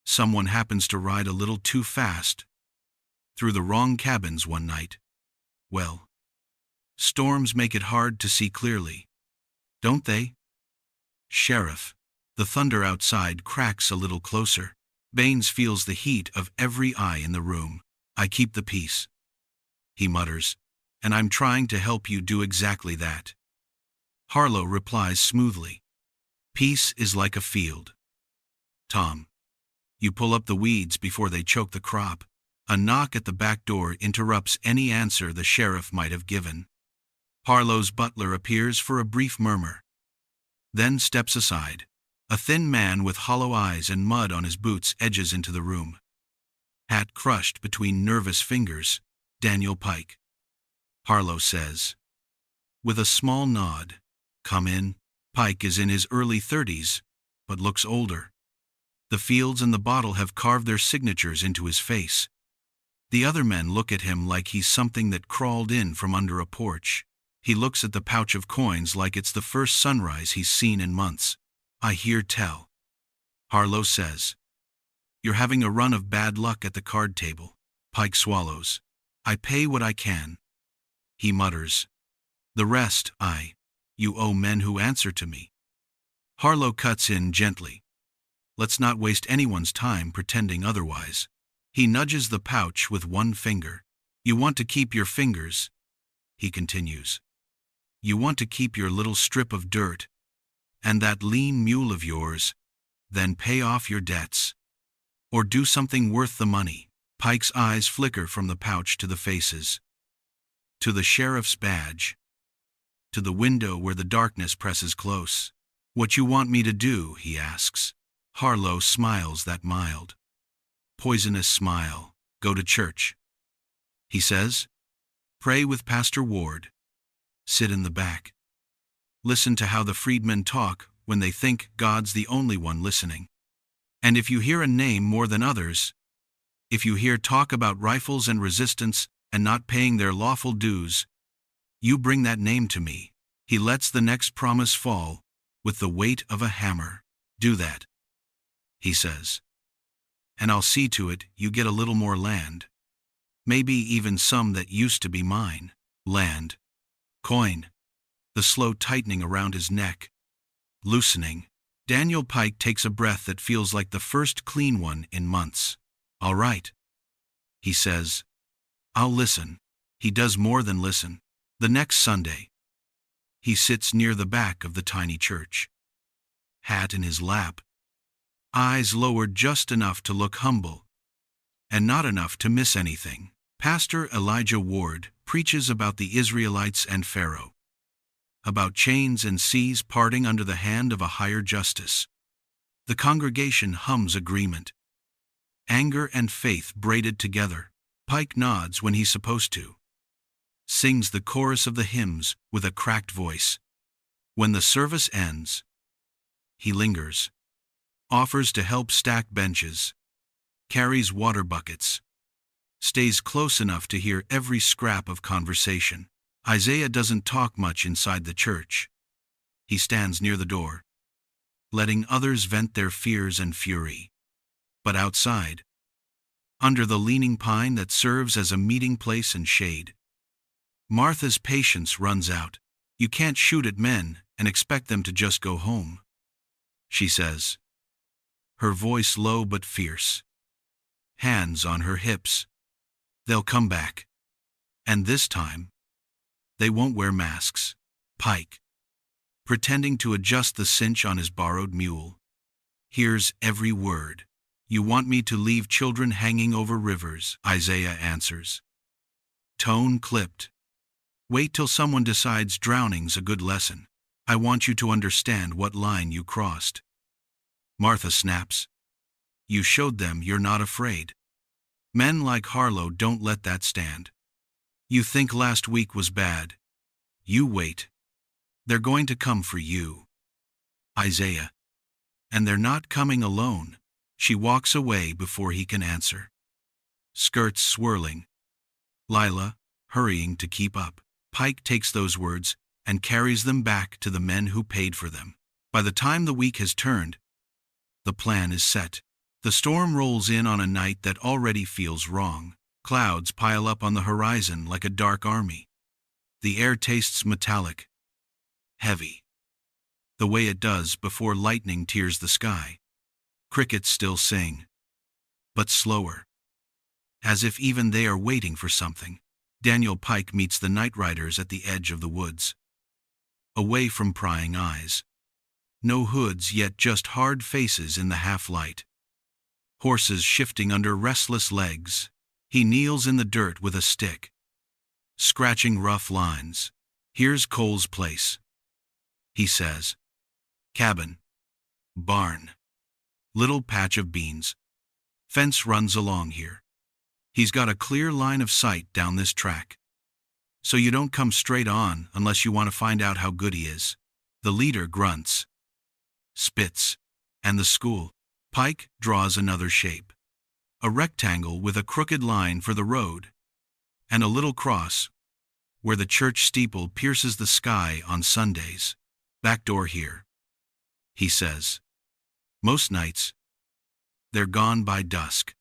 "someone happens to ride a little too fast through the wrong cabins one night, well, storms make it hard to see clearly, don't they?" "Sheriff." The thunder outside cracks a little closer. Baines feels the heat of every eye in the room. "I keep the peace," he mutters, "and I'm trying to help you do exactly that." Harlow replies smoothly. "Peace is like a field, Tom. You pull up the weeds before they choke the crop." A knock at the back door interrupts any answer the sheriff might have given. Harlow's butler appears for a brief murmur, then steps aside. A thin man with hollow eyes and mud on his boots edges into the room. Hat crushed between nervous fingers. "Daniel Pike," Harlow says, with a small nod. "Come in." Pike is in his early 30s, but looks older. The fields and the bottle have carved their signatures into his face. The other men look at him like he's something that crawled in from under a porch. He looks at the pouch of coins like it's the first sunrise he's seen in months. "I hear tell," Harlow says. "You're having a run of bad luck at the card table." Pike swallows. "I pay what I can," he mutters. "The rest, you owe men who answer to me." Harlow cuts in gently. "Let's not waste anyone's time pretending otherwise." He nudges the pouch with one finger. "You want to keep your fingers he continues. You want to keep your little strip of dirt and that lean mule of yours, then pay off your debts. Or do something worth the money. Pike's eyes flicker from the pouch to the faces, to the sheriff's badge, to the window where the darkness presses close. What you want me to do, he asks. Harlow smiles that mild, poisonous smile. Go to church, he says. Pray with Pastor Ward. Sit in the back. Listen to how the freedmen talk when they think God's the only one listening. And if you hear a name more than others, if you hear talk about rifles and resistance and not paying their lawful dues, you bring that name to me. He lets the next promise fall with the weight of a hammer. Do that, he says. And I'll see to it you get a little more land. Maybe even some that used to be mine. Land. Coin. The slow tightening around his neck. Loosening. Daniel Pike takes a breath that feels like the first clean one in months. All right, he says. I'll listen. He does more than listen. The next Sunday, he sits near the back of the tiny church, hat in his lap, eyes lowered just enough to look humble, and not enough to miss anything. Pastor Elijah Ward preaches about the Israelites and Pharaoh, about chains and seas parting under the hand of a higher justice. The congregation hums agreement. Anger and faith braided together. Pike nods when he's supposed to. Sings the chorus of the hymns with a cracked voice. When the service ends, he lingers, offers to help stack benches, carries water buckets, stays close enough to hear every scrap of conversation. Isaiah doesn't talk much inside the church. He stands near the door, letting others vent their fears and fury. But outside, under the leaning pine that serves as a meeting place and shade, Martha's patience runs out. You can't shoot at men and expect them to just go home, she says, her voice low but fierce, hands on her hips. They'll come back. And this time, they won't wear masks. Pike, pretending to adjust the cinch on his borrowed mule, hears every word. You want me to leave children hanging over rivers, Isaiah answers. Tone clipped. Wait till someone decides drowning's a good lesson. I want you to understand what line you crossed. Martha snaps. You showed them you're not afraid. Men like Harlow don't let that stand. You think last week was bad. You wait. They're going to come for you, Isaiah. And they're not coming alone. She walks away before he can answer. Skirts swirling. Lila, hurrying to keep up. Pike takes those words and carries them back to the men who paid for them. By the time the week has turned, the plan is set. The storm rolls in on a night that already feels wrong. Clouds pile up on the horizon like a dark army. The air tastes metallic, heavy, the way it does before lightning tears the sky. Crickets still sing, but slower, as if even they are waiting for something. Daniel Pike meets the night riders at the edge of the woods, away from prying eyes. No hoods, yet just hard faces in the half-light. Horses shifting under restless legs. He kneels in the dirt with a stick, scratching rough lines. Here's Cole's place, he says. Cabin. Barn. Little patch of beans. Fence runs along here. He's got a clear line of sight down this track. So you don't come straight on unless you want to find out how good he is. The leader grunts, spits, and the school. Pike draws another shape. A rectangle with a crooked line for the road, and a little cross, where the church steeple pierces the sky on Sundays. Back door here, he says. Most nights, they're gone by dusk.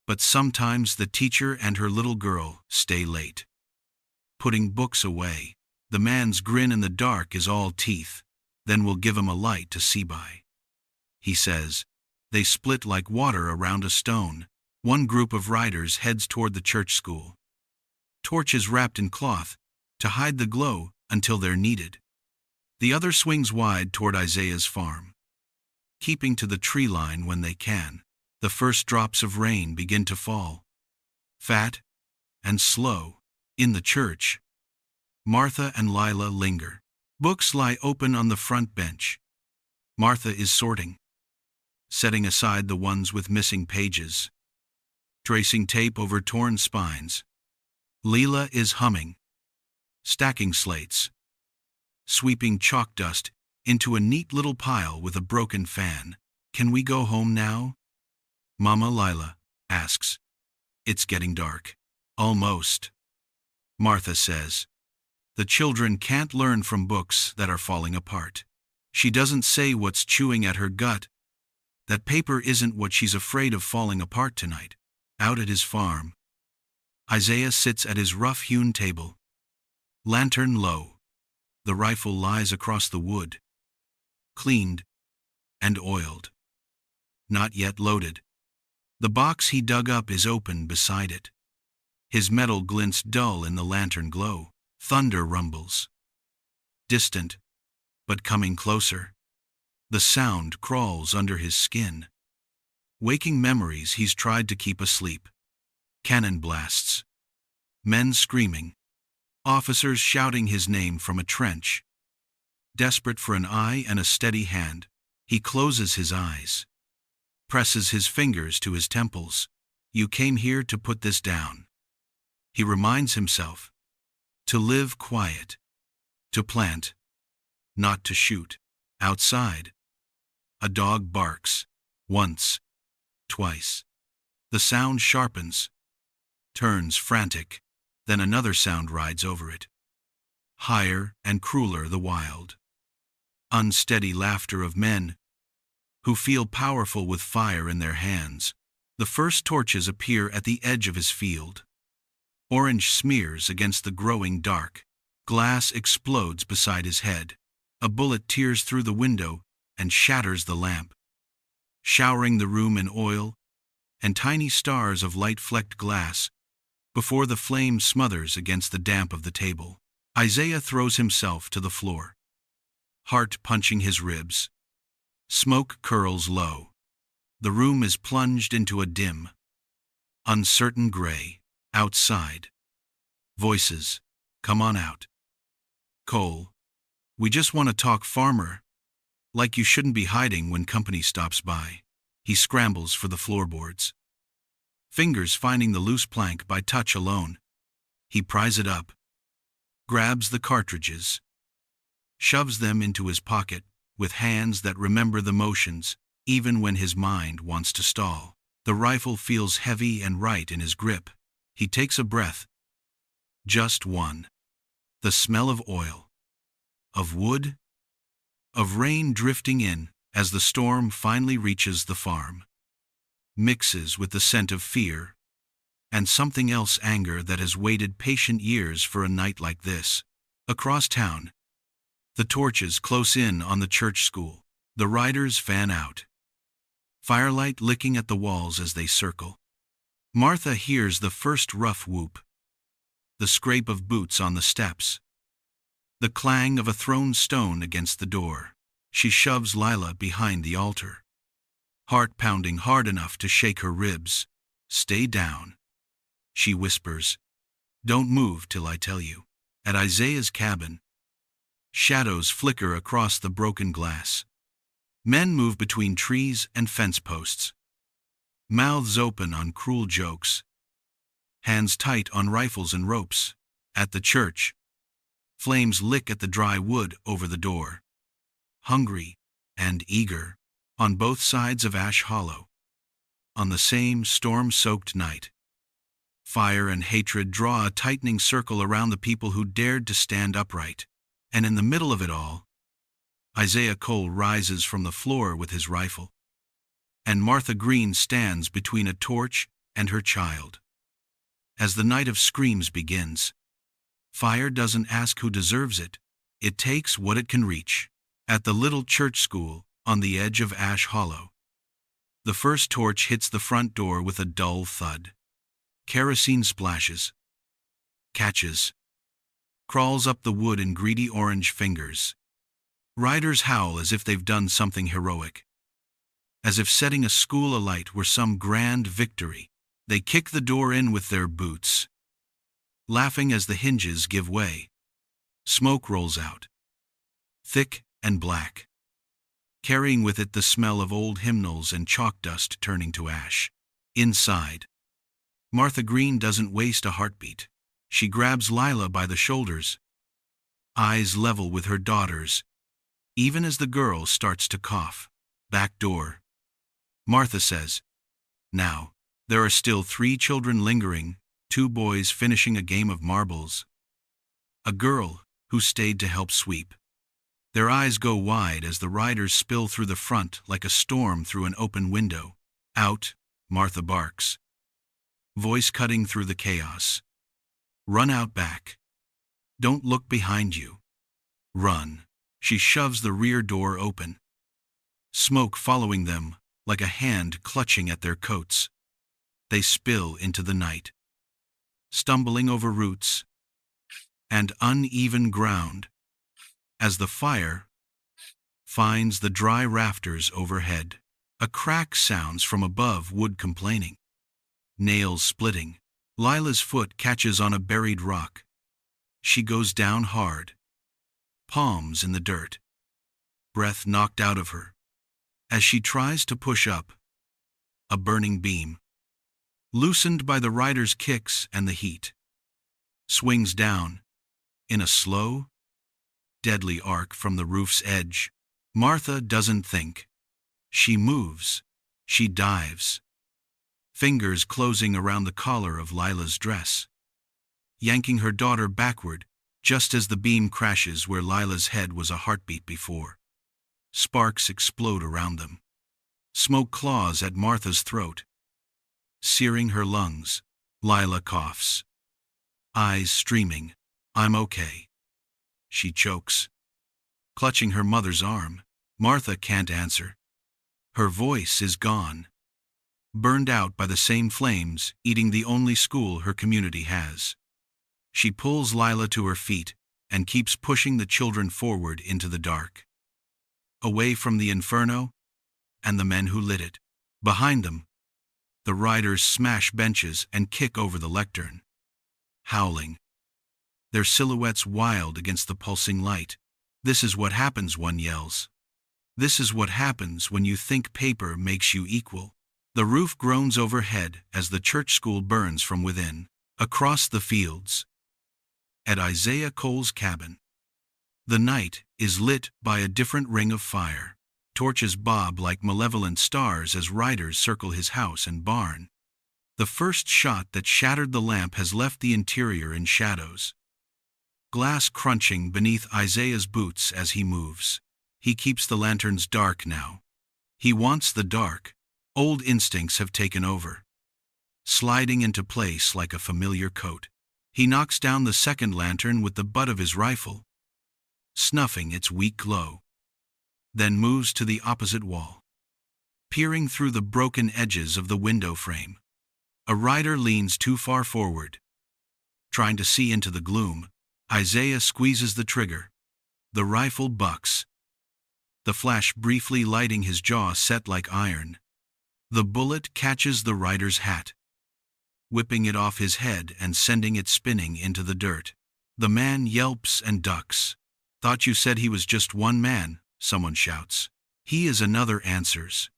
But sometimes the teacher and her little girl stay late, putting books away. The man's grin in the dark is all teeth. Then we'll give him a light to see by, he says. They split like water around a stone. One group of riders heads toward the church school. Torches wrapped in cloth, to hide the glow until they're needed. The other swings wide toward Isaiah's farm, keeping to the tree line when they can. The first drops of rain begin to fall, fat and slow. In the church, Martha and Lila linger. Books lie open on the front bench. Martha is sorting, setting aside the ones with missing pages, tracing tape over torn spines. Lila is humming, stacking slates, sweeping chalk dust into a neat little pile with a broken fan. Can we go home now? Mama Lila asks. It's getting dark. Almost, Martha says. The children can't learn from books that are falling apart. She doesn't say what's chewing at her gut. That paper isn't what she's afraid of falling apart tonight. Out at his farm, Isaiah sits at his rough-hewn table, lantern low. The rifle lies across the wood, cleaned and oiled, not yet loaded. The box he dug up is open beside it. His metal glints dull in the lantern glow. Thunder rumbles, distant, but coming closer. The sound crawls under his skin. Waking memories he's tried to keep asleep. Cannon blasts, men screaming, officers shouting his name from a trench. Desperate for an eye and a steady hand, he closes his eyes, presses his fingers to his temples. You came here to put this down. He reminds himself. To live quiet, to plant, not to shoot. Outside, a dog barks, once, twice. The sound sharpens, turns frantic, then another sound rides over it. Higher and crueler the wild, unsteady laughter of men who feel powerful with fire in their hands. The first torches appear at the edge of his field. Orange smears against the growing dark. Glass explodes beside his head. A bullet tears through the window and shatters the lamp, showering the room in oil and tiny stars of light-flecked glass before the flame smothers against the damp of the table. Isaiah throws himself to the floor, heart punching his ribs. Smoke curls low. The room is plunged into a dim, uncertain gray. Outside, voices. Come on out. Cole, we just want to talk, farmer. Like you shouldn't be hiding when company stops by. He scrambles for the floorboards, fingers finding the loose plank by touch alone. He pries it up, grabs the cartridges, shoves them into his pocket with hands that remember the motions, even when his mind wants to stall. The rifle feels heavy and right in his grip. He takes a breath. Just one. The smell of oil, of wood, of rain drifting in as the storm finally reaches the farm, mixes with the scent of fear and something else, anger that has waited patient years for a night like this. Across town, the torches close in on the church school. The riders fan out, firelight licking at the walls as they circle. Martha hears the first rough whoop, the scrape of boots on the steps, the clang of a thrown stone against the door. She shoves Lila behind the altar, heart pounding hard enough to shake her ribs. Stay down, she whispers. Don't move till I tell you. At Isaiah's cabin, shadows flicker across the broken glass. Men move between trees and fence posts, mouths open on cruel jokes, hands tight on rifles and ropes. At the church, flames lick at the dry wood over the door, hungry and eager, on both sides of Ash Hollow. On the same storm-soaked night, fire and hatred draw a tightening circle around the people who dared to stand upright. And in the middle of it all, Isaiah Cole rises from the floor with his rifle, and Martha Green stands between a torch and her child. As the night of screams begins, fire doesn't ask who deserves it, it takes what it can reach. At the little church school, on the edge of Ash Hollow, the first torch hits the front door with a dull thud. Kerosene splashes, catches, crawls up the wood in greedy orange fingers. Riders howl as if they've done something heroic. As if setting a school alight were some grand victory, they kick the door in with their boots, laughing as the hinges give way. Smoke rolls out, thick and black, carrying with it the smell of old hymnals and chalk dust turning to ash. Inside, Martha Green doesn't waste a heartbeat. She grabs Lila by the shoulders, eyes level with her daughter's, even as the girl starts to cough. Back door. Martha says, "Now, there are still 3 children lingering, 2 boys finishing a game of marbles. A girl who stayed to help sweep." Their eyes go wide as the riders spill through the front like a storm through an open window. "Out," Martha barks, voice cutting through the chaos. "Run out back. Don't look behind you. Run." She shoves the rear door open, smoke following them like a hand clutching at their coats. They spill into the night, stumbling over roots and uneven ground as the fire finds the dry rafters overhead. A crack sounds from above, wood complaining, nails splitting. Lila's foot catches on a buried rock. She goes down hard, palms in the dirt, breath knocked out of her. As she tries to push up, a burning beam, loosened by the rider's kicks and the heat, swings down in a slow, deadly arc from the roof's edge. Martha doesn't think. She moves. She dives, fingers closing around the collar of Lila's dress, yanking her daughter backward just as the beam crashes where Lila's head was a heartbeat before. Sparks explode around them. Smoke claws at Martha's throat, searing her lungs. Lila coughs, eyes streaming. "I'm okay." She chokes, clutching her mother's arm. Martha can't answer. Her voice is gone, burned out by the same flames eating the only school her community has. She pulls Lila to her feet and keeps pushing the children forward into the dark, away from the inferno and the men who lit it. Behind them, the riders smash benches and kick over the lectern, howling, their silhouettes wild against the pulsing light. "This is what happens," one yells. "This is what happens when you think paper makes you equal." The roof groans overhead as the church school burns from within. Across the fields, at Isaiah Cole's cabin, the night is lit by a different ring of fire. Torches bob like malevolent stars as riders circle his house and barn. The first shot that shattered the lamp has left the interior in shadows, glass crunching beneath Isaiah's boots as he moves. He keeps the lanterns dark now. He wants the dark. Old instincts have taken over, sliding into place like a familiar coat. He knocks down the second lantern with the butt of his rifle, snuffing its weak glow, then moves to the opposite wall, peering through the broken edges of the window frame. A rider leans too far forward, trying to see into the gloom. Isaiah squeezes the trigger. The rifle bucks, the flash briefly lighting his jaw set like iron. The bullet catches the rider's hat, whipping it off his head and sending it spinning into the dirt. The man yelps and ducks. "Thought you said he was just one man," someone shouts. "He is another," answers.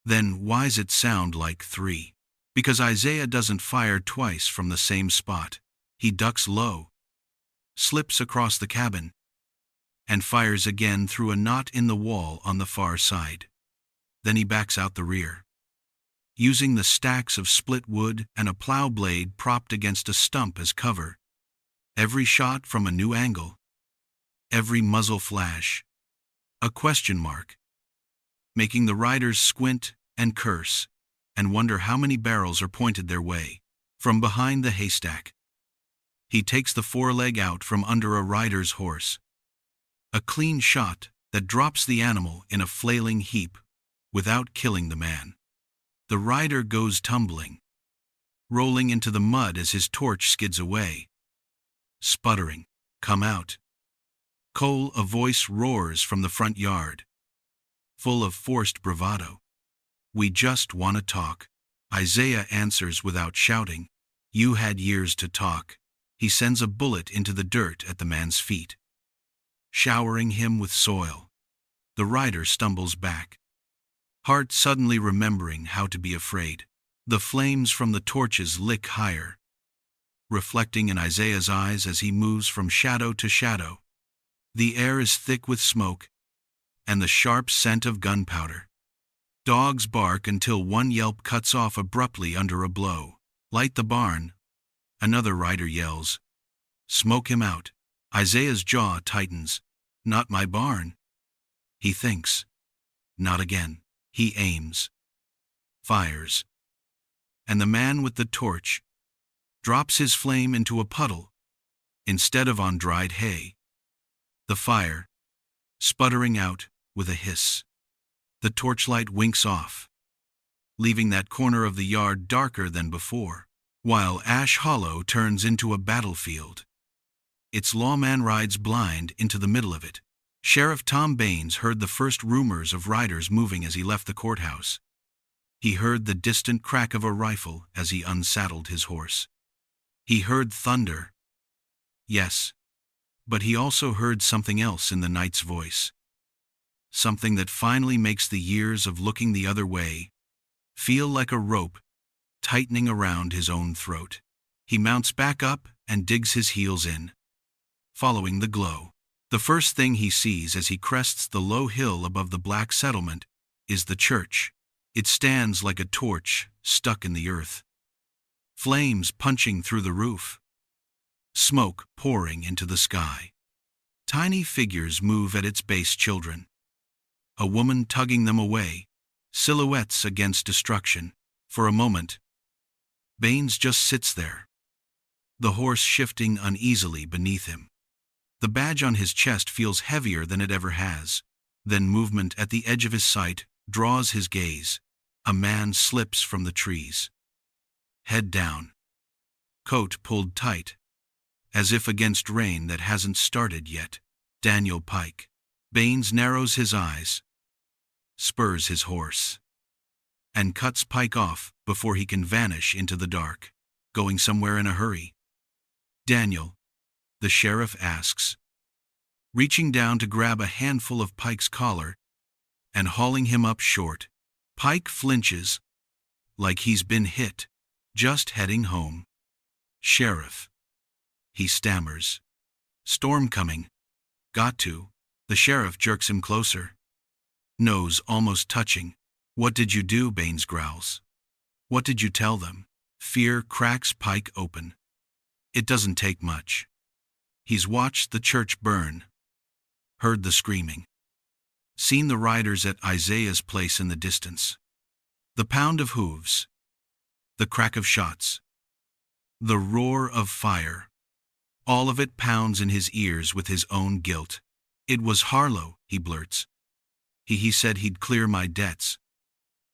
"Then why's it sound like 3? Because Isaiah doesn't fire twice from the same spot. He ducks low, slips across the cabin, and fires again through a knot in the wall on the far side. Then he backs out the rear, using the stacks of split wood and a plow blade propped against a stump as cover. Every shot from a new angle, every muzzle flash, a question mark, making the riders squint and curse and wonder how many barrels are pointed their way. From behind the haystack, he takes the foreleg out from under a rider's horse. A clean shot that drops the animal in a flailing heap without killing the man. The rider goes tumbling, rolling into the mud as his torch skids away, sputtering. Come out. Cole, a voice roars from the front yard, full of forced bravado. We just want to talk. Isaiah answers without shouting. You had years to talk. He sends a bullet into the dirt at the man's feet, showering him with soil. The rider stumbles back, heart suddenly remembering how to be afraid. The flames from the torches lick higher, reflecting in Isaiah's eyes as he moves from shadow to shadow. The air is thick with smoke and the sharp scent of gunpowder. Dogs bark until one yelp cuts off abruptly under a blow. Light the barn, another rider yells. Smoke him out. Isaiah's jaw tightens. Not my barn. He thinks. Not again. He aims. Fires. And the man with the torch drops his flame into a puddle instead of on dried hay. The fire, sputtering out with a hiss. The torchlight winks off, leaving that corner of the yard darker than before, while Ash Hollow turns into a battlefield. Its lawman rides blind into the middle of it. Sheriff Tom Baines heard the first rumors of riders moving as he left the courthouse. He heard the distant crack of a rifle as he unsaddled his horse. He heard thunder. Yes, but he also heard something else in the night's voice. Something that finally makes the years of looking the other way feel like a rope tightening around his own throat. He mounts back up and digs his heels in, following the glow. The first thing he sees as he crests the low hill above the black settlement is the church. It stands like a torch stuck in the earth, flames punching through the roof, smoke pouring into the sky. Tiny figures move at its base, children, a woman tugging them away, silhouettes against destruction. For a moment, Baines just sits there, the horse shifting uneasily beneath him. The badge on his chest feels heavier than it ever has. Then movement at the edge of his sight draws his gaze. A man slips from the trees, head down, coat pulled tight, as if against rain that hasn't started yet. Daniel Pike. Baines narrows his eyes, spurs his horse, and cuts Pike off before he can vanish into the dark. Going somewhere in a hurry? Daniel, the sheriff asks, reaching down to grab a handful of Pike's collar and hauling him up short. Pike flinches, like he's been hit. Just heading home. Sheriff, he stammers. Storm coming. Got to. The sheriff jerks him closer, nose almost touching. What did you do? Baines growls. What did you tell them? Fear cracks Pike open. It doesn't take much. He's watched the church burn, heard the screaming, seen the riders at Isaiah's place in the distance. The pound of hooves, the crack of shots, the roar of fire. All of it pounds in his ears with his own guilt. It was Harlow, he blurts. He said he'd clear my debts,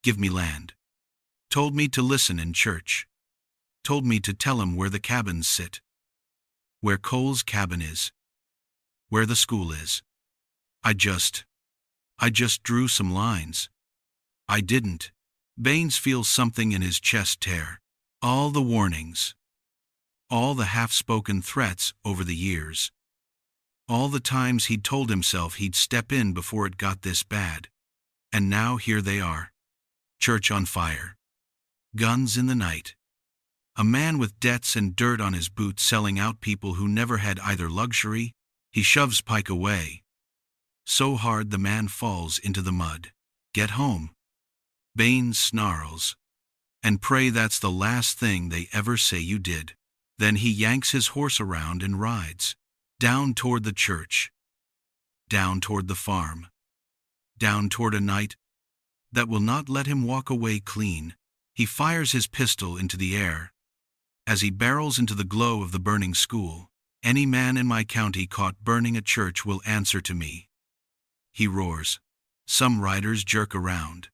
give me land, told me to listen in church, told me to tell him where the cabins sit, where Cole's cabin is, where the school is. I just drew some lines. I didn't. Baines feels something in his chest tear. All the warnings, all the half-spoken threats over the years, all the times he'd told himself he'd step in before it got this bad. And now here they are. Church on fire. Guns in the night. A man with debts and dirt on his boots selling out people who never had either luxury. He shoves Pike away, so hard the man falls into the mud. Get home. Baines snarls. And pray that's the last thing they ever say you did. Then he yanks his horse around and rides. Down toward the church. Down toward the farm. Down toward a night that will not let him walk away clean. He fires his pistol into the air. As he barrels into the glow of the burning school, any man in my county caught burning a church will answer to me. He roars. Some riders jerk around,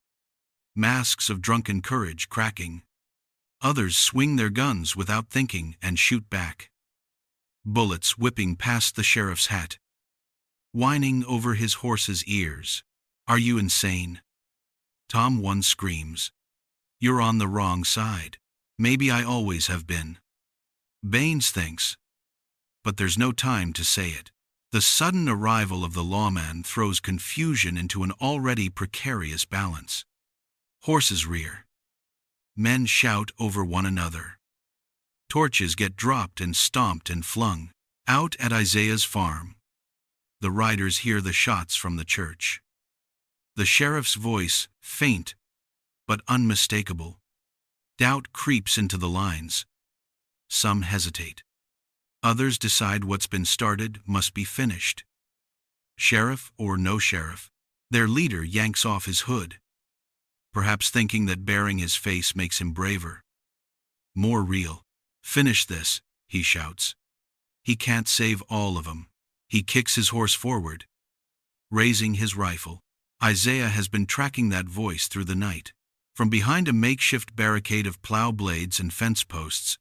masks of drunken courage cracking. Others swing their guns without thinking and shoot back. bullets whipping past the sheriff's hat, whining over his horse's ears. "Are you insane?" Tom 1 screams. "You're on the wrong side." "Maybe I always have been," Baines thinks. But there's no time to say it. The sudden arrival of the lawman throws confusion into an already precarious balance. Horses rear. Men shout over one another. Torches get dropped and stomped and flung. Out at Isaiah's farm, the riders hear the shots from the church. The sheriff's voice, faint but unmistakable. Doubt creeps into the lines. Some hesitate. Others decide what's been started must be finished. Sheriff or no sheriff, their leader yanks off his hood, perhaps thinking that bearing his face makes him braver, more real. "Finish this," he shouts. He can't save all of them. He kicks his horse forward, raising his rifle. Isaiah has been tracking that voice through the night. From behind a makeshift barricade of plow blades and fence posts,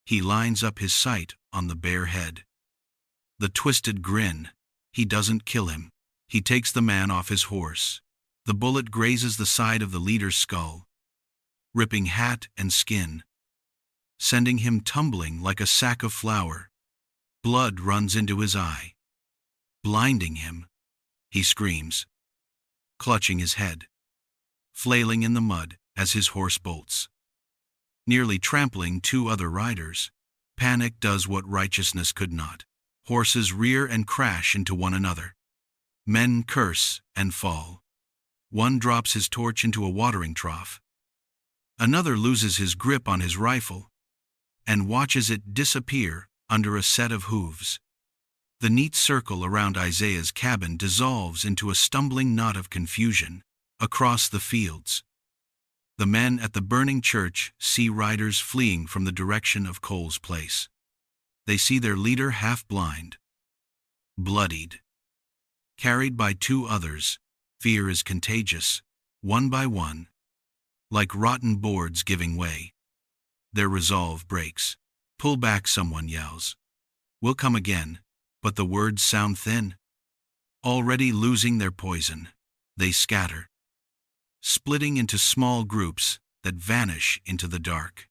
he lines up his sight on the bare head. The twisted grin. He doesn't kill him. He takes the man off his horse. The bullet grazes the side of the leader's skull, ripping hat and skin, sending him tumbling like a sack of flour. Blood runs into his eye, blinding him. He screams, clutching his head, flailing in the mud as his horse bolts, nearly trampling 2 other riders. Panic does what righteousness could not. Horses rear and crash into one another. Men curse and fall. One drops his torch into a watering trough. Another loses his grip on his rifle and watches it disappear under a set of hooves. The neat circle around Isaiah's cabin dissolves into a stumbling knot of confusion. Across the fields, the men at the burning church see riders fleeing from the direction of Cole's place. They see their leader half blind, bloodied, carried by 2 others. Fear is contagious. One by one, like rotten boards giving way, their resolve breaks. "Pull back," someone yells. "We'll come again," but the words sound thin. Already losing their poison, they scatter, splitting into small groups that vanish into the dark.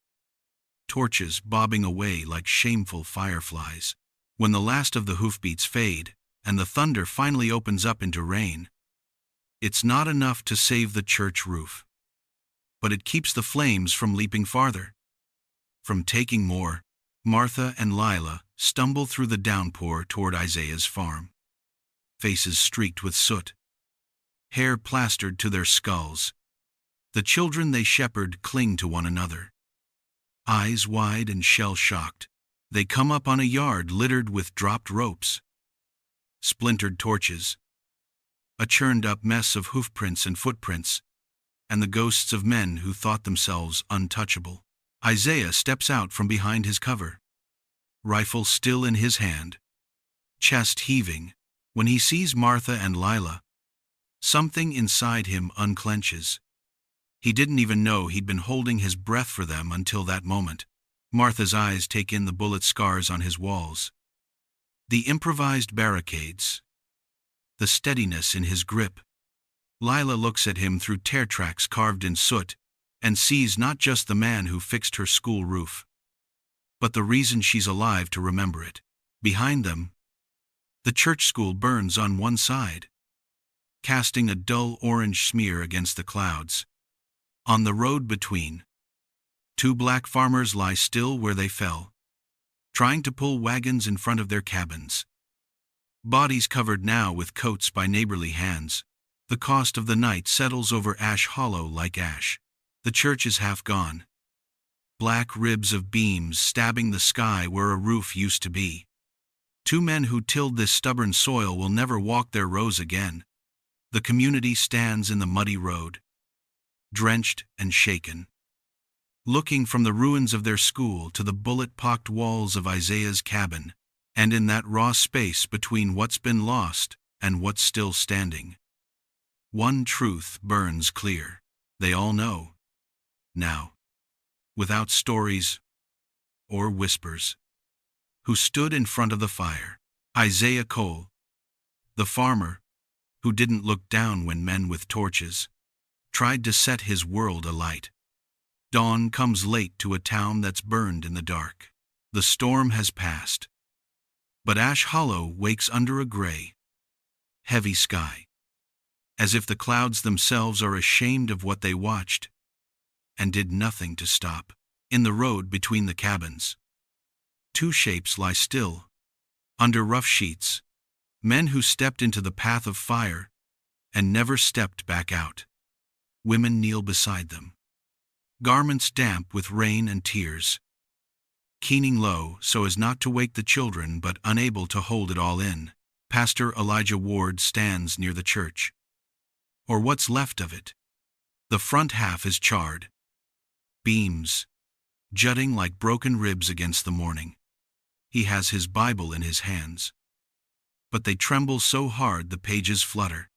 Torches bobbing away like shameful fireflies. When the last of the hoofbeats fade, and the thunder finally opens up into rain, it's not enough to save the church roof, but it keeps the flames from leaping farther, from taking more. Martha and Lila stumble through the downpour toward Isaiah's farm, faces streaked with soot, hair plastered to their skulls. The children they shepherd cling to one another, eyes wide and shell-shocked. They come up on a yard littered with dropped ropes, splintered torches, a churned-up mess of hoofprints and footprints, and the ghosts of men who thought themselves untouchable. Isaiah steps out from behind his cover, rifle still in his hand, chest heaving. When he sees Martha and Lila, something inside him unclenches. He didn't even know he'd been holding his breath for them until that moment. Martha's eyes take in the bullet scars on his walls, the improvised barricades, the steadiness in his grip. Lila looks at him through tear tracks carved in soot, and sees not just the man who fixed her school roof, but the reason she's alive to remember it. Behind them, the church school burns on one side, casting a dull orange smear against the clouds. On the road between, 2 black farmers lie still where they fell, trying to pull wagons in front of their cabins. Bodies covered now with coats by neighborly hands. The cost of the night settles over Ash Hollow like ash. The church is half gone. Black ribs of beams stabbing the sky where a roof used to be. 2 men who tilled this stubborn soil will never walk their rows again. The community stands in the muddy road, drenched and shaken, looking from the ruins of their school to the bullet-pocked walls of Isaiah's cabin, and in that raw space between what's been lost and what's still standing, one truth burns clear. They all know, now, without stories or whispers. who stood in front of the fire. Isaiah Cole, the farmer, who didn't look down when men with torches tried to set his world alight. Dawn comes late to a town that's burned in the dark. The storm has passed, but Ash Hollow wakes under a gray, heavy sky, as if the clouds themselves are ashamed of what they watched and did nothing to stop. In the road between the cabins, two shapes lie still, under rough sheets, men who stepped into the path of fire and never stepped back out. Women kneel beside them, garments damp with rain and tears, keening low so as not to wake the children but unable to hold it all in. Pastor Elijah Ward stands near the church, or what's left of it. The front half is charred, beams jutting like broken ribs against the morning. He has his Bible in his hands, but they tremble so hard the pages flutter.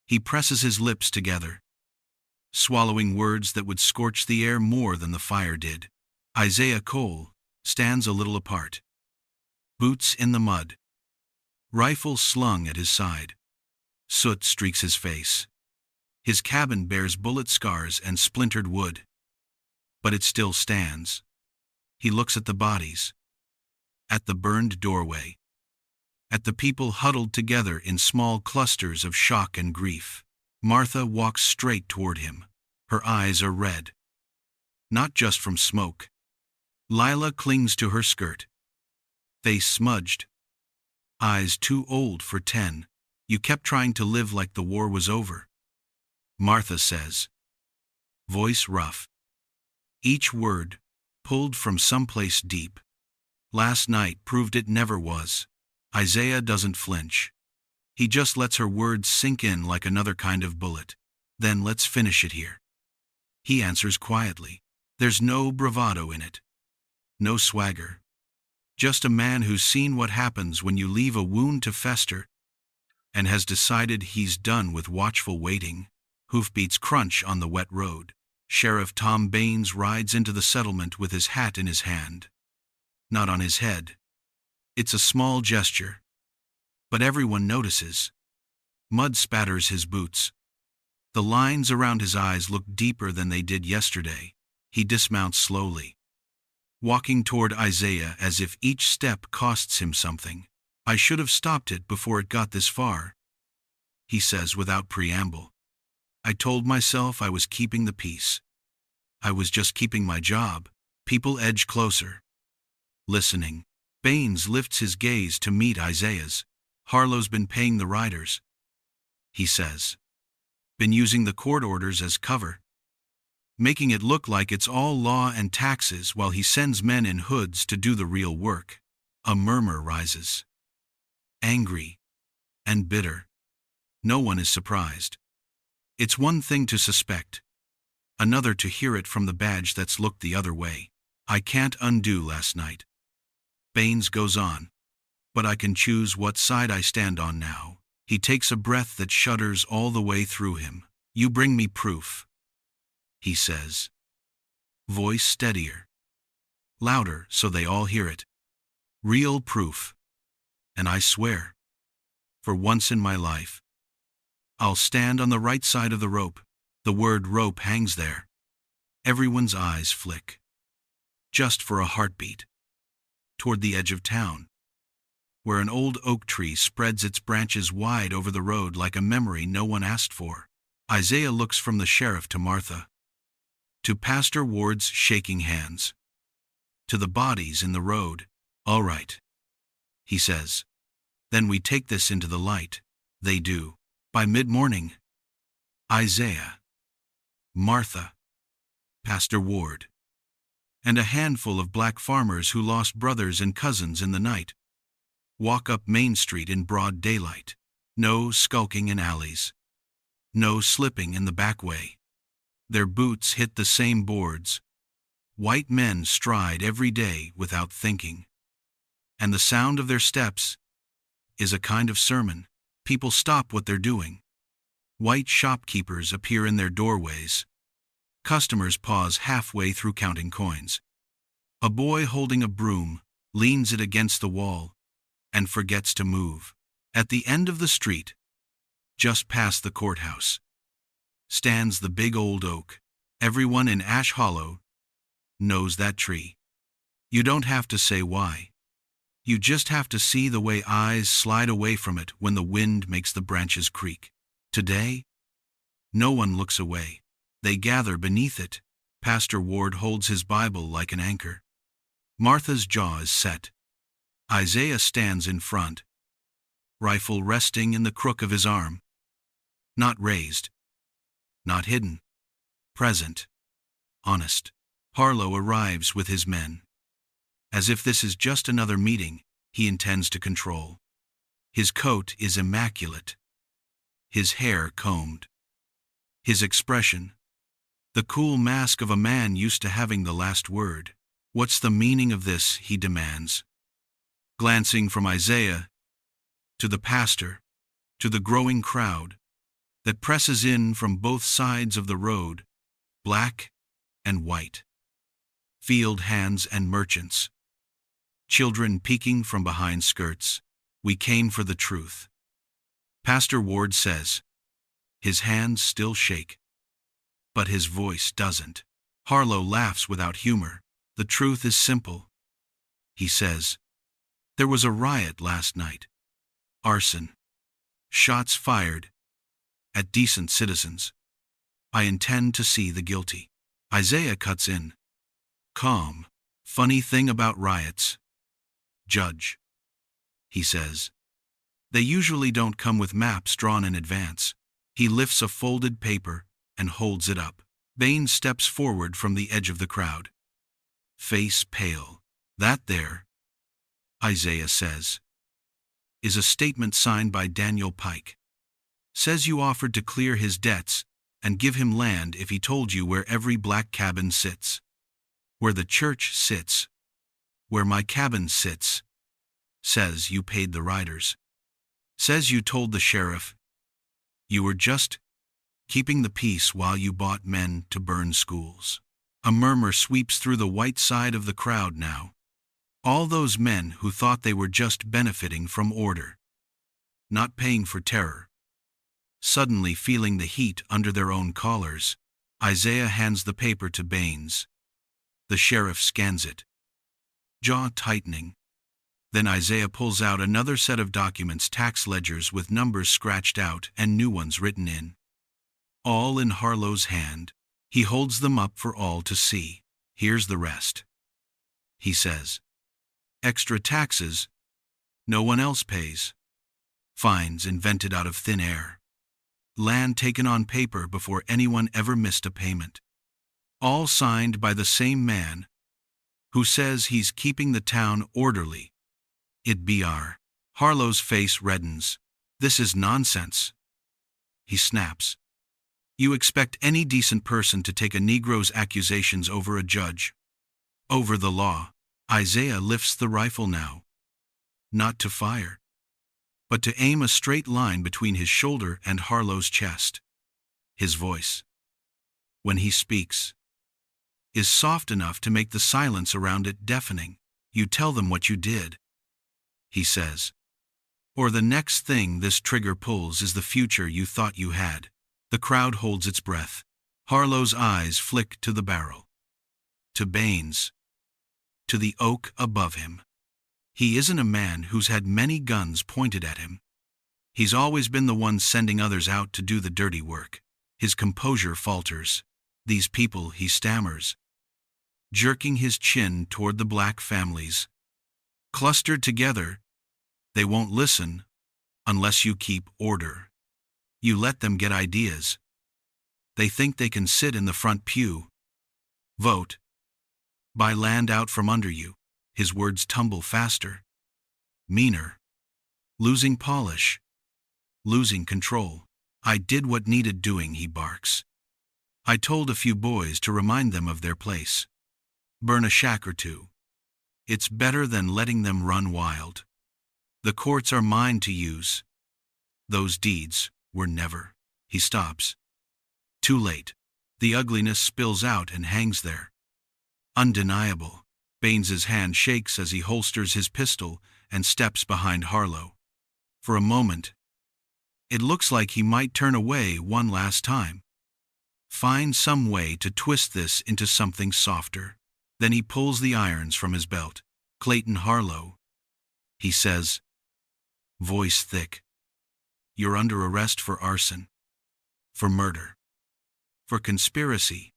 He presses his lips together, swallowing words that would scorch the air more than the fire did. Isaiah Cole stands a little apart, boots in the mud, rifle slung at his side. Soot streaks his face. His cabin bears bullet scars and splintered wood, but it still stands. He looks at the bodies, at the burned doorway, at the people huddled together in small clusters of shock and grief. Martha walks straight toward him. Her eyes are red, not just from smoke. Lila clings to her skirt, face smudged, eyes too old for 10. You kept trying to live like the war was over, Martha says, voice rough, each word pulled from someplace deep. Last night proved it never was. Isaiah doesn't flinch. He just lets her words sink in like another kind of bullet. Then let's finish it here, he answers quietly. There's no bravado in it, no swagger. Just a man who's seen what happens when you leave a wound to fester and has decided he's done with watchful waiting. Hoofbeats crunch on the wet road. Sheriff Tom Baines rides into the settlement with his hat in his hand. Not on his head. It's a small gesture, but everyone notices. Mud spatters his boots. The lines around his eyes look deeper than they did yesterday. He dismounts slowly, walking toward Isaiah as if each step costs him something. I should have stopped it before it got this far, he says without preamble. I told myself I was keeping the peace. I was just keeping my job. People edge closer, listening. Baines lifts his gaze to meet Isaiah's. Harlow's been paying the riders, he says. Been using the court orders as cover, making it look like it's all law and taxes while he sends men in hoods to do the real work. A murmur rises, angry and bitter. No one is surprised. It's one thing to suspect, another to hear it from the badge that's looked the other way. I can't undo last night, Baines goes on, but I can choose what side I stand on now. He takes a breath that shudders all the way through him. You bring me proof, he says, voice steadier, louder so they all hear it. Real proof. And I swear, for once in my life, I'll stand on the right side of the rope. The word rope hangs there. Everyone's eyes flick, just for a heartbeat, toward the edge of town, where an old oak tree spreads its branches wide over the road like a memory no one asked for. Isaiah looks from the sheriff to Martha, to Pastor Ward's shaking hands, to the bodies in the road. All right, he says. Then we take this into the light. They do. By mid-morning, Isaiah, Martha, Pastor Ward, and a handful of black farmers who lost brothers and cousins in the night walk up Main Street in broad daylight. No skulking in alleys, no slipping in the back way. Their boots hit the same boards. White men stride every day without thinking, and the sound of their steps is a kind of sermon. People stop what they're doing. White shopkeepers appear in their doorways. Customers pause halfway through counting coins. A boy holding a broom leans it against the wall, and forgets to move. At the end of the street, just past the courthouse, stands the big old oak. Everyone in Ash Hollow knows that tree. You don't have to say why. You just have to see the way eyes slide away from it when the wind makes the branches creak. Today, no one looks away. They gather beneath it. Pastor Ward holds his Bible like an anchor. Martha's jaw is set. Isaiah stands in front, rifle resting in the crook of his arm. Not raised, not hidden, present, honest. Harlow arrives with his men. As if this is just another meeting he intends to control. His coat is immaculate, his hair combed. His expression, the cool mask of a man used to having the last word. What's the meaning of this, he demands. Glancing from Isaiah to the pastor, to the growing crowd that presses in from both sides of the road, black and white. Field hands and merchants. Children peeking from behind skirts. We came for the truth. Pastor Ward says. His hands still shake, but his voice doesn't. Harlow laughs without humor. The truth is simple, he says. There was a riot last night. Arson. Shots fired at decent citizens. I intend to see the guilty. Isaiah cuts in. Calm. Funny thing about riots, Judge, he says. They usually don't come with maps drawn in advance. He lifts a folded paper and holds it up. Bain steps forward from the edge of the crowd. Face pale. That there, Isaiah says, is a statement signed by Daniel Pike. Says you offered to clear his debts and give him land if he told you where every black cabin sits. Where the church sits. Where my cabin sits. Says you paid the riders. Says you told the sheriff you were just keeping the peace while you bought men to burn schools. A murmur sweeps through the white side of the crowd now. All those men who thought they were just benefiting from order, not paying for terror, suddenly feeling the heat under their own collars. Isaiah hands the paper to Baines. The sheriff scans it, jaw tightening. Then Isaiah pulls out another set of documents, tax ledgers with numbers scratched out and new ones written in. All in Harlow's hand. He holds them up for all to see. Here's the rest, he says. Extra taxes no one else pays. Fines invented out of thin air. Land taken on paper before anyone ever missed a payment. All signed by the same man who says he's keeping the town orderly. It Br. Harlow's face reddens. This is nonsense, he snaps. You expect any decent person to take a Negro's accusations over a judge? Over the law. Isaiah lifts the rifle now. Not to fire, but to aim a straight line between his shoulder and Harlow's chest. His voice, when he speaks, is soft enough to make the silence around it deafening. You tell them what you did, he says. Or the next thing this trigger pulls is the future you thought you had. The crowd holds its breath. Harlow's eyes flick to the barrel, to Baines, to the oak above him. He isn't a man who's had many guns pointed at him. He's always been the one sending others out to do the dirty work. His composure falters. These people, he stammers, jerking his chin toward the black families. Clustered together, they won't listen unless you keep order. You let them get ideas. They think they can sit in the front pew, vote, buy land out from under you. His words tumble faster, meaner, losing polish, losing control. I did what needed doing, he barks. I told a few boys to remind them of their place. Burn a shack or two. It's better than letting them run wild. The courts are mine to use. Those deeds were never. He stops. Too late. The ugliness spills out and hangs there. Undeniable. Baines's hand shakes as he holsters his pistol and steps behind Harlow. For a moment, it looks like he might turn away one last time. Find some way to twist this into something softer. Then he pulls the irons from his belt. "Clayton Harlow," he says, voice thick. "You're under arrest for arson, for murder, for conspiracy,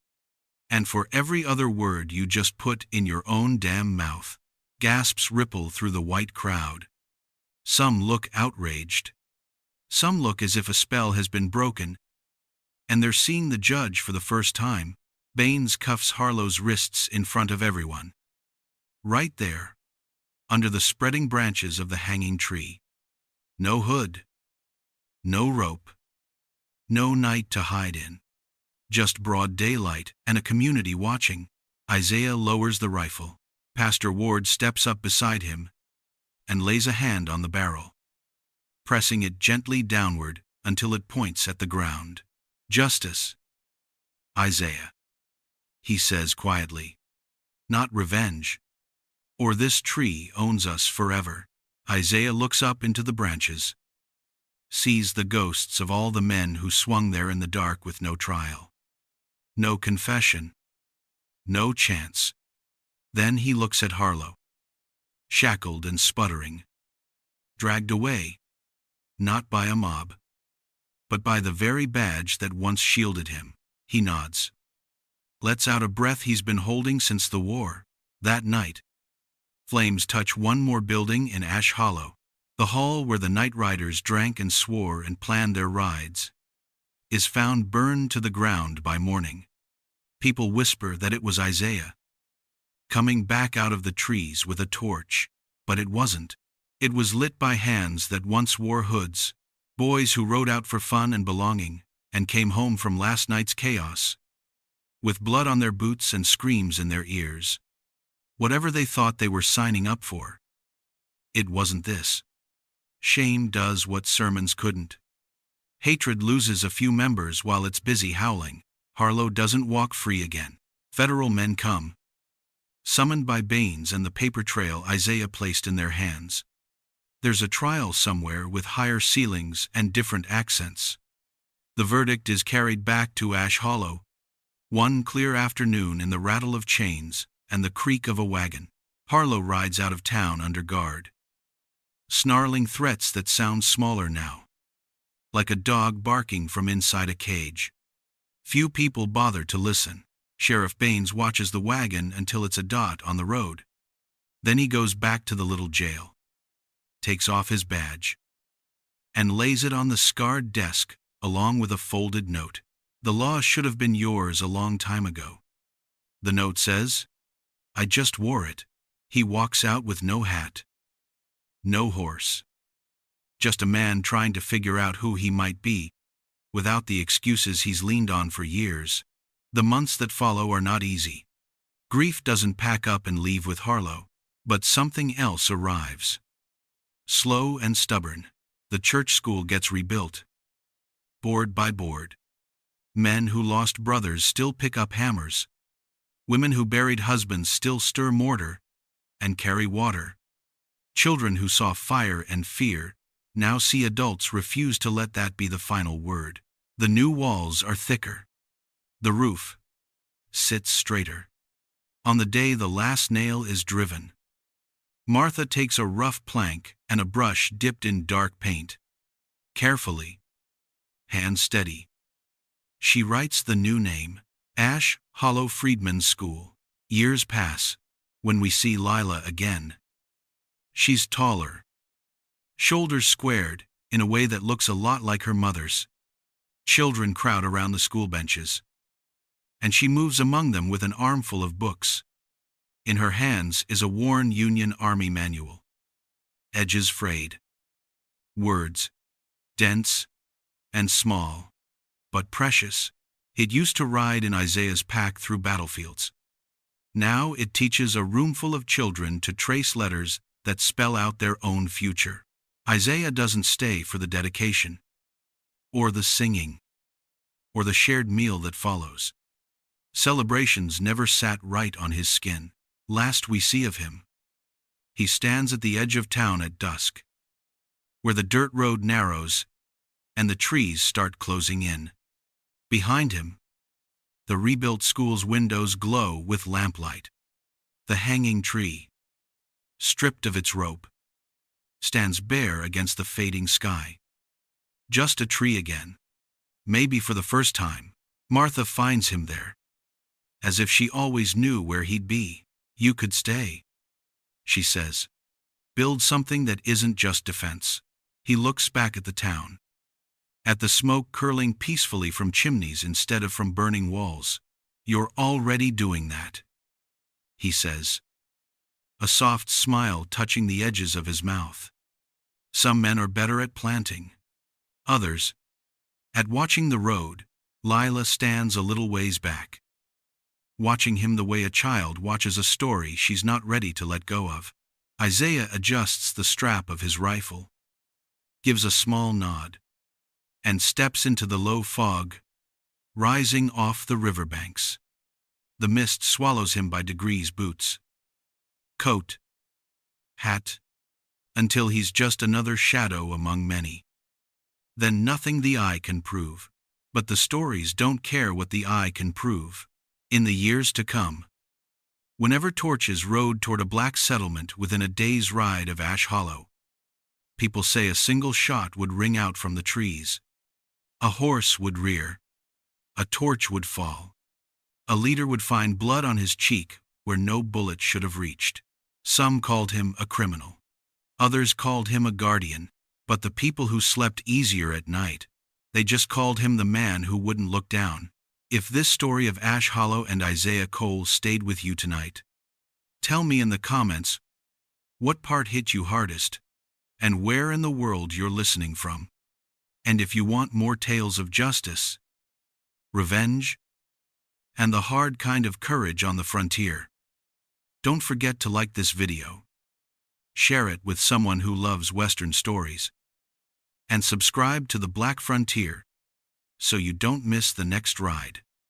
and for every other word you just put in your own damn mouth." Gasps ripple through the white crowd. Some look outraged. Some look as if a spell has been broken, and they're seeing the judge for the first time. Baines cuffs Harlow's wrists in front of everyone. Right there, under the spreading branches of the hanging tree. No hood. No rope. No night to hide in. Just broad daylight and a community watching. Isaiah lowers the rifle. Pastor Ward steps up beside him and lays a hand on the barrel, pressing it gently downward until it points at the ground. "Justice, Isaiah," he says quietly. "Not revenge. Or this tree owns us forever." Isaiah looks up into the branches, sees the ghosts of all the men who swung there in the dark with no trial, no confession, no chance. Then he looks at Harlow, shackled and sputtering, dragged away, not by a mob, but by the very badge that once shielded him. He nods, lets out a breath he's been holding since the war. That night, flames touch one more building in Ash Hollow. The hall where the night riders drank and swore and planned their rides is found burned to the ground by morning. People whisper that it was Isaiah, coming back out of the trees with a torch. But it wasn't. It was lit by hands that once wore hoods, boys who rode out for fun and belonging, and came home from last night's chaos, with blood on their boots and screams in their ears. Whatever they thought they were signing up for, it wasn't this. Shame does what sermons couldn't. Hatred loses a few members while it's busy howling. Harlow doesn't walk free again. Federal men come, summoned by Baines and the paper trail Isaiah placed in their hands. There's a trial somewhere with higher ceilings and different accents. The verdict is carried back to Ash Hollow. One clear afternoon in the rattle of chains and the creak of a wagon, Harlow rides out of town under guard, snarling threats that sound smaller now, like a dog barking from inside a cage. Few people bother to listen. Sheriff Baines watches the wagon until it's a dot on the road. Then he goes back to the little jail, takes off his badge, and lays it on the scarred desk along with a folded note. "The law should have been yours a long time ago." The note says, "I just wore it." He walks out with no hat, no horse, just a man trying to figure out who he might be, without the excuses he's leaned on for years. The months that follow are not easy. Grief doesn't pack up and leave with Harlow, but something else arrives. Slow and stubborn, the church school gets rebuilt, board by board. Men who lost brothers still pick up hammers. Women who buried husbands still stir mortar and carry water. Children who saw fire and fear now see adults refuse to let that be the final word. The new walls are thicker. The roof sits straighter. On the day the last nail is driven, Martha takes a rough plank and a brush dipped in dark paint. Carefully, hand steady, she writes the new name, Ash Hollow Freedmen's School. Years pass. When we see Lila again, she's taller, shoulders squared in a way that looks a lot like her mother's. Children crowd around the school benches, and she moves among them with an armful of books. In her hands is a worn Union Army manual, edges frayed, words dense and small, but precious. It used to ride in Isaiah's pack through battlefields. Now it teaches a roomful of children to trace letters that spell out their own future. Isaiah doesn't stay for the dedication, or the singing, or the shared meal that follows. Celebrations never sat right on his skin. Last we see of him, he stands at the edge of town at dusk, where the dirt road narrows and the trees start closing in. Behind him, the rebuilt school's windows glow with lamplight. The hanging tree, stripped of its rope, stands bare against the fading sky. Just a tree again. Maybe for the first time, Martha finds him there, as if she always knew where he'd be. You could stay, she says. Build something that isn't just defense. He looks back at the town, at the smoke curling peacefully from chimneys instead of from burning walls. You're already doing that, he says, a soft smile touching the edges of his mouth. Some men are better at planting, others at watching the road. Lila stands a little ways back, watching him the way a child watches a story she's not ready to let go of. Isaiah adjusts the strap of his rifle, gives a small nod, and steps into the low fog rising off the riverbanks. The mist swallows him by degrees. Boots, coat, hat, until he's just another shadow among many. Then nothing the eye can prove. But the stories don't care what the eye can prove. In the years to come, whenever torches rode toward a black settlement within a day's ride of Ash Hollow, people say a single shot would ring out from the trees. A horse would rear. A torch would fall. A leader would find blood on his cheek where no bullet should have reached. Some called him a criminal. Others called him a guardian. But the people who slept easier at night, they just called him the man who wouldn't look down. If this story of Ash Hollow and Isaiah Cole stayed with you tonight, tell me in the comments what part hit you hardest and where in the world you're listening from. And if you want more tales of justice, revenge, and the hard kind of courage on the frontier, don't forget to like this video, share it with someone who loves Western stories, and subscribe to the Black Frontier so you don't miss the next ride.